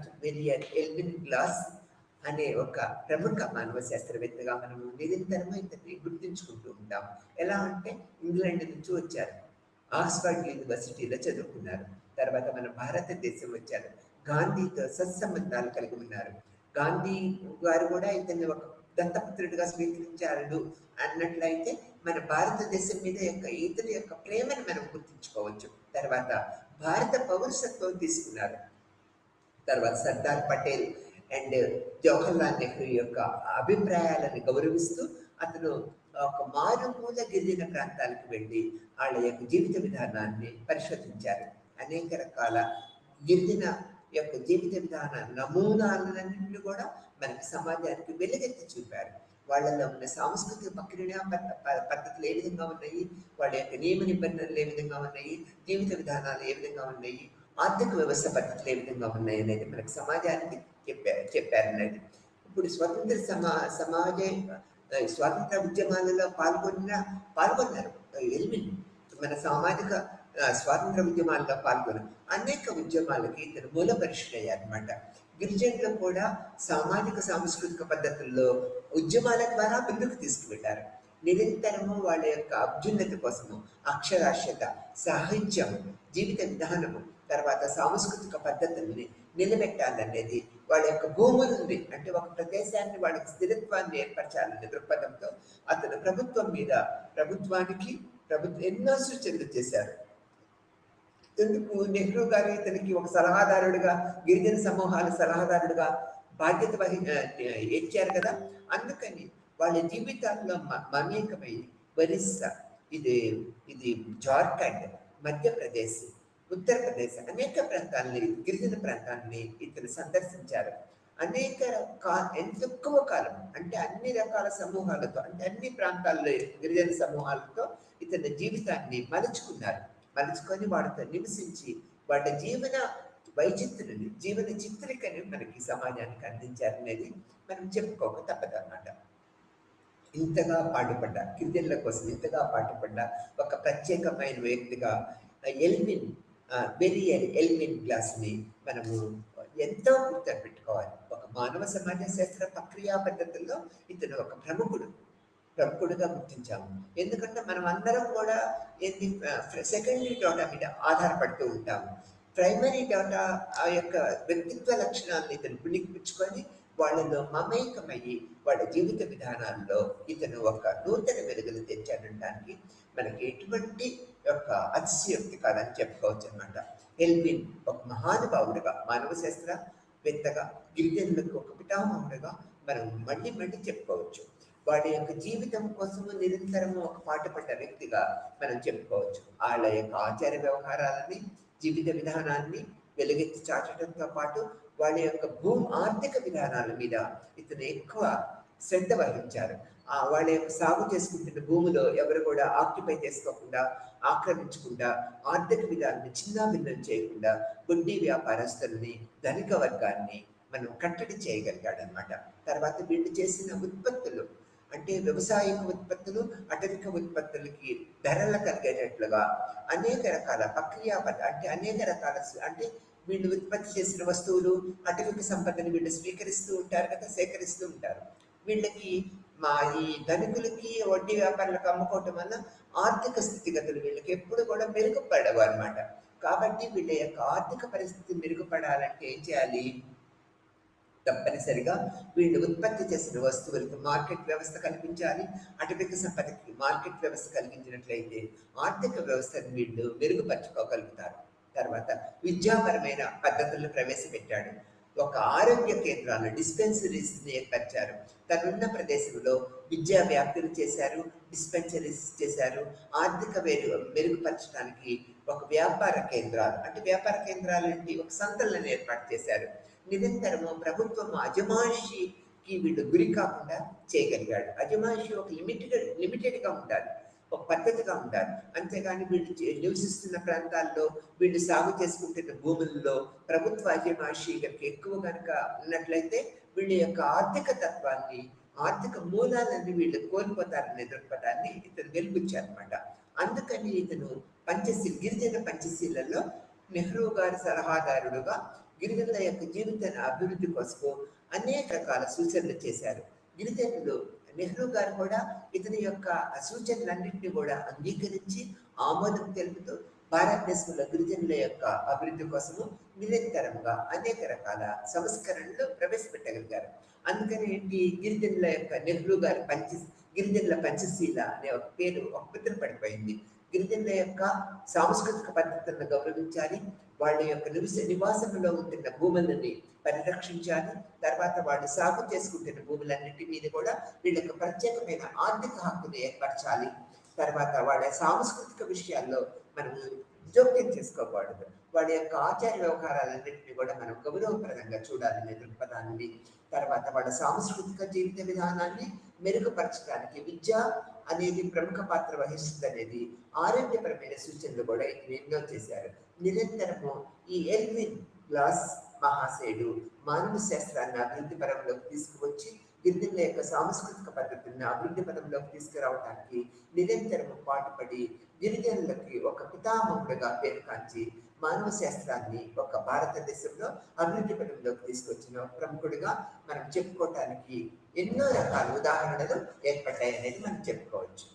ఎల్విన్ గ్లాస్ అనే ఒక ప్రముఖ మానవ శాస్త్రవేత్తగా మనము నిరంతరము ఇతన్ని గుర్తించుకుంటూ ఉంటాం. ఎలా అంటే ఇంగ్లాండ్ నుంచి వచ్చారు, ఆక్స్ఫర్డ్ యూనివర్సిటీలో చదువుకున్నారు. తర్వాత మన భారతదేశం వచ్చారు, గాంధీతో సత్సంబంధాలు కలిగి ఉన్నారు. గాంధీ గారు కూడా ఇతన్ని ఒక దత్తపుత్రుడిగా స్వీకరించారు అన్నట్లయితే మన భారతదేశం మీద ఇతని యొక్క ప్రేమను మనం గుర్తించుకోవచ్చు. తర్వాత భారత పౌరసత్వం తీసుకున్నారు. తర్వాత సర్దార్ పటేల్ అండ్ జవహర్లాల్ నెహ్రూ యొక్క అభిప్రాయాలను గౌరవిస్తూ అతను ఒక మారుమూల గిరిజన ప్రాంతాలకు వెళ్ళి వాళ్ళ యొక్క జీవిత విధానాన్ని పరిశోధించారు. అనేక రకాల గిరిజన యొక్క జీవిత విధాన నమూనాలన్నింటినీ కూడా మనకి సమాజానికి వెలుగెత్తి చూపారు. వాళ్ళలో ఉన్న సాంస్కృతిక ప్రక్రియ పద్ధతులు ఏ విధంగా ఉన్నాయి, వాళ్ళ యొక్క నియమ నిబంధనలు ఏ విధంగా ఉన్నాయి, జీవిత విధానాలు ఏ విధంగా ఉన్నాయి, ఆర్థిక వ్యవస్థ పద్ధతులు ఏ విధంగా ఉన్నాయి అనేది మనకు సమాజానికి చెప్పారనేది. ఇప్పుడు స్వతంత్ర సమాజ స్వాతంత్ర ఉద్యమాలలో పాల్గొన్నారు ఎల్విన్. మన సామాజిక స్వాతంత్ర ఉద్యమాల్లో పాల్గొన్నారు. అనేక ఉద్యమాలకి ఇతను మూల పరుషుడయ్యారన్నమాట. గిరిజనులు కూడా సామాజిక సాంస్కృతిక పద్ధతుల్లో ఉద్యమాల ద్వారా ముందుకు తీసుకువెళ్ళారు. నిరంతరము వాళ్ళ యొక్క అభ్యున్నతి కోసము అక్షరాస్యత, సాహిత్యం, జీవిత విధానము, తర్వాత సాంస్కృతిక పద్ధతుల్ని నిలబెట్టాలనేది, వాళ్ళ యొక్క భూములని అంటే ఒక ప్రదేశాన్ని వాళ్ళకి స్థిరత్వాన్ని ఏర్పరచాలనే దృక్పథంతో అతను ప్రభుత్వానికి ఎన్నో సూచనలు చేశారు. ఎందుకు నెహ్రూ గారు ఇతనికి ఒక సలహాదారుడిగా, గిరిజన సమూహాల సలహాదారుడిగా బాధ్యత ఇచ్చారు కదా. అందుకని వాళ్ళ జీవితాల్లో మమేకమై ఒరిస్సా, ఇది జార్ఖండ్, మధ్యప్రదేశ్, ఉత్తరప్రదేశ్ అనేక ప్రాంతాలని, గిరిజన ప్రాంతాలని ఇతను సందర్శించారు. ఎంత ఎక్కువ కాలం అంటే అన్ని రకాల సమూహాలతో, అంటే అన్ని ప్రాంతాల్లో గిరిజన సమూహాలతో ఇతని జీవితాన్ని మలుచుకొని వాటితో నివసించి వాటి జీవన వైచిత్రుని, జీవన చిత్రికని మనకి సమాజానికి అందించారనేది మనం చెప్పుకోక తప్పదన్నమాట. ఇంతగా పాటుపడ్డ గిరిజనుల కోసం ఇంతగా పాటుపడ్డ ఒక ప్రత్యేకమైన వ్యక్తిగా ఎల్విన్ గ్లాస్ని మనము ఎంతో గుర్తుపెట్టుకోవాలి. ఒక మానవ సమాజ శాస్త్ర ప్రక్రియా పద్ధతుల్లో ఇతను ఒక ప్రముఖుడుగా గుర్తించాము. ఎందుకంటే మనం అందరం కూడా సెకండరీ డేటా మీద ఆధారపడుతూ ఉంటాము. ప్రైమరీ డేటా ఆ యొక్క వ్యక్తిత్వ లక్షణాలను ఇతను పుణికిపుచ్చుకొని వాళ్ళలో మమేకమయ్యి వాళ్ళ జీవిత విధానాల్లో ఇతను ఒక నూతన వెలుగులు తెచ్చాడడానికి మనకి ఎటువంటి యొక్క అతిశయోక్తి కాదని చెప్పుకోవచ్చు అనమాట. ఎల్విన్ ఒక మహానుభావుడిగా, మానవ శాస్త్రవేత్తగా, గిరిజనులకు ఒక పితామహుడిగా మనం మళ్ళీ చెప్పుకోవచ్చు. వాడి యొక్క జీవితం కోసము నిరంతరము ఒక పాటుపడ్డ వ్యక్తిగా మనం చెప్పుకోవచ్చు. వాళ్ళ యొక్క ఆచార వ్యవహారాలని, జీవిత విధానాన్ని వెలుగెత్తి చాటడంతో పాటు వాళ్ళ యొక్క ఆర్థిక విధానాల మీద ఇతను ఎక్కువ శ్రద్ధ వహించారు. వాళ్ళ యొక్క సాగు చేసుకుంటున్న భూమిలో ఎవరు కూడా ఆక్యుపై చేసుకోకుండా, ఆక్రమించకుండా, ఆర్థిక విధానాన్ని చిన్నాభిన్నం చేయకుండా వడ్డీ వ్యాపారస్తుల్ని, ధనిక వర్గాన్ని మనం కట్టడి చేయగలిగాడనమాట. తర్వాత వీళ్ళు చేసిన ఉత్పత్తులు అంటే వ్యవసాయక ఉత్పత్తులు, అటవిక ఉత్పత్తులకి ధరలు కలిగేటట్లుగా అనేక రకాల అంటే వీళ్ళు ఉత్పత్తి చేసిన వస్తువులు, అటవిక సంపదని వీళ్ళు స్వీకరిస్తూ ఉంటారు కదా, సేకరిస్తూ ఉంటారు. వీళ్ళకి ఈ ధనికులకి, వడ్డీ వ్యాపారులకు అమ్ముకోవటం వల్ల ఆర్థిక స్థితిగతులు వీళ్ళకి ఎప్పుడు కూడా మెరుగుపడవు అనమాట. కాబట్టి వీళ్ళ యొక్క ఆర్థిక పరిస్థితి మెరుగుపడాలంటే ఏం చేయాలి? తప్పనిసరిగా వీళ్ళు ఉత్పత్తి చేసిన వస్తువులకు మార్కెట్ వ్యవస్థ కల్పించాలి. అటవిక సంపదకి మార్కెట్ వ్యవస్థ కల్పించినట్లయితే ఆర్థిక వ్యవస్థను వీళ్ళు మెరుగుపరచుకోగలుగుతారు. తర్వాత విద్యాపరమైన పద్ధతులను ప్రవేశపెట్టాడు. ఒక ఆరోగ్య కేంద్రాలు, డిస్పెన్సరీస్ని ఏర్పరిచారు. తనున్న ప్రదేశంలో విద్యా వ్యాప్తులు చేశారు, డిస్పెన్సరీస్ చేశారు. ఆర్థిక మెరుగుపరచడానికి ఒక వ్యాపార కేంద్రాలు ఒక సంస్థలను ఏర్పాటు చేశారు. నిరంతరము ప్రభుత్వం అజమాయిషీకి వీళ్ళు గురి కాకుండా చేయగలిగాడు. అజమాయిషీ ఒక లిమిటెడ్గా ఉండాలి, ఒక పద్ధతిగా ఉండాలి. అంతేగాని వీళ్ళు నివసిస్తున్న ప్రాంతాల్లో, వీళ్ళు సాగు చేసుకుంటున్న భూముల్లో ప్రభుత్వ అజమాయిషీ కనుక ఎక్కువ కనుక ఉన్నట్లయితే వీళ్ళ యొక్క ఆర్థిక తత్వాన్ని, ఆర్థిక మూలాలన్నీ వీళ్ళు కోల్పోతారనే దృక్పథాన్ని ఇతను వెలిపించారనమాట. అందుకని ఇతను గిరిజన పంచశీలలో నెహ్రూ గారి సలహాదారుడుగా గిరిజనుల యొక్క జీవిత అభివృద్ధి కోసం అనేక రకాల సూచనలు చేశారు. గిరిజనులు నెహ్రూ గారు కూడా ఇతని యొక్క సూచనలన్నింటినీ కూడా అంగీకరించి ఆమోదం తెలుపుతూ భారతదేశంలో గిరిజనుల యొక్క అభివృద్ధి కోసము నిరంతరంగా అనేక రకాల సంస్కరణలు ప్రవేశపెట్టగలిగారు. అందుకని గిరిజనుల యొక్క నెహ్రూ గారి గిరిజనుల పంచశీల అనే ఒక పేరు ఒక ముద్ర పడిపోయింది. గిరిజనుల యొక్క సాంస్కృతిక పద్ధతులను గౌరవించాలి, వాళ్ళ యొక్క నివాసంలో ఉంటున్న భూములని పరిరక్షించాలి. తర్వాత వాళ్ళు సాగు చేసుకుంటున్న భూములన్నింటి మీద కూడా వీళ్ళకి ప్రత్యేకమైన ఆర్థిక హక్కును ఏర్పరచాలి. తర్వాత వాళ్ళ సాంస్కృతిక విషయాల్లో మనం జోక్యం చేసుకోకూడదు. వాళ్ళ యొక్క ఆచార వ్యవహారాలన్నింటినీ కూడా మనం గౌరవప్రదంగా చూడాలనే దృక్పథాన్ని, తర్వాత వాళ్ళ సాంస్కృతిక జీవిత విధానాన్ని మెరుగుపరచడానికి విద్య అనేది ప్రముఖ పాత్ర వహిస్తుంది అనేది ఆరోగ్యపరమైన సూచనలు కూడా ఇది ఎన్నో చేశారు. నిరంతరము ఈ ఎల్విన్ గ్లాస్ మహాశయుడు మానవ శాస్త్రాన్ని అభివృద్ధి పరంలోకి తీసుకువచ్చి గిరిజనుల యొక్క సాంస్కృతిక పద్ధతులను అభివృద్ధి పదంలోకి తీసుకురావడానికి నిరంతరము పాటుపడి గిరిజనులకి ఒక పితామహుడుగా పేరు కాంచి మానవ శాస్త్రాన్ని ఒక భారతదేశంలో అభివృద్ధి పదంలోకి తీసుకొచ్చిన ప్రముఖుడిగా మనం చెప్పుకోవటానికి ఎన్నో రకాల ఉదాహరణలు ఏర్పడ్డాయి అనేది మనం చెప్పుకోవచ్చు.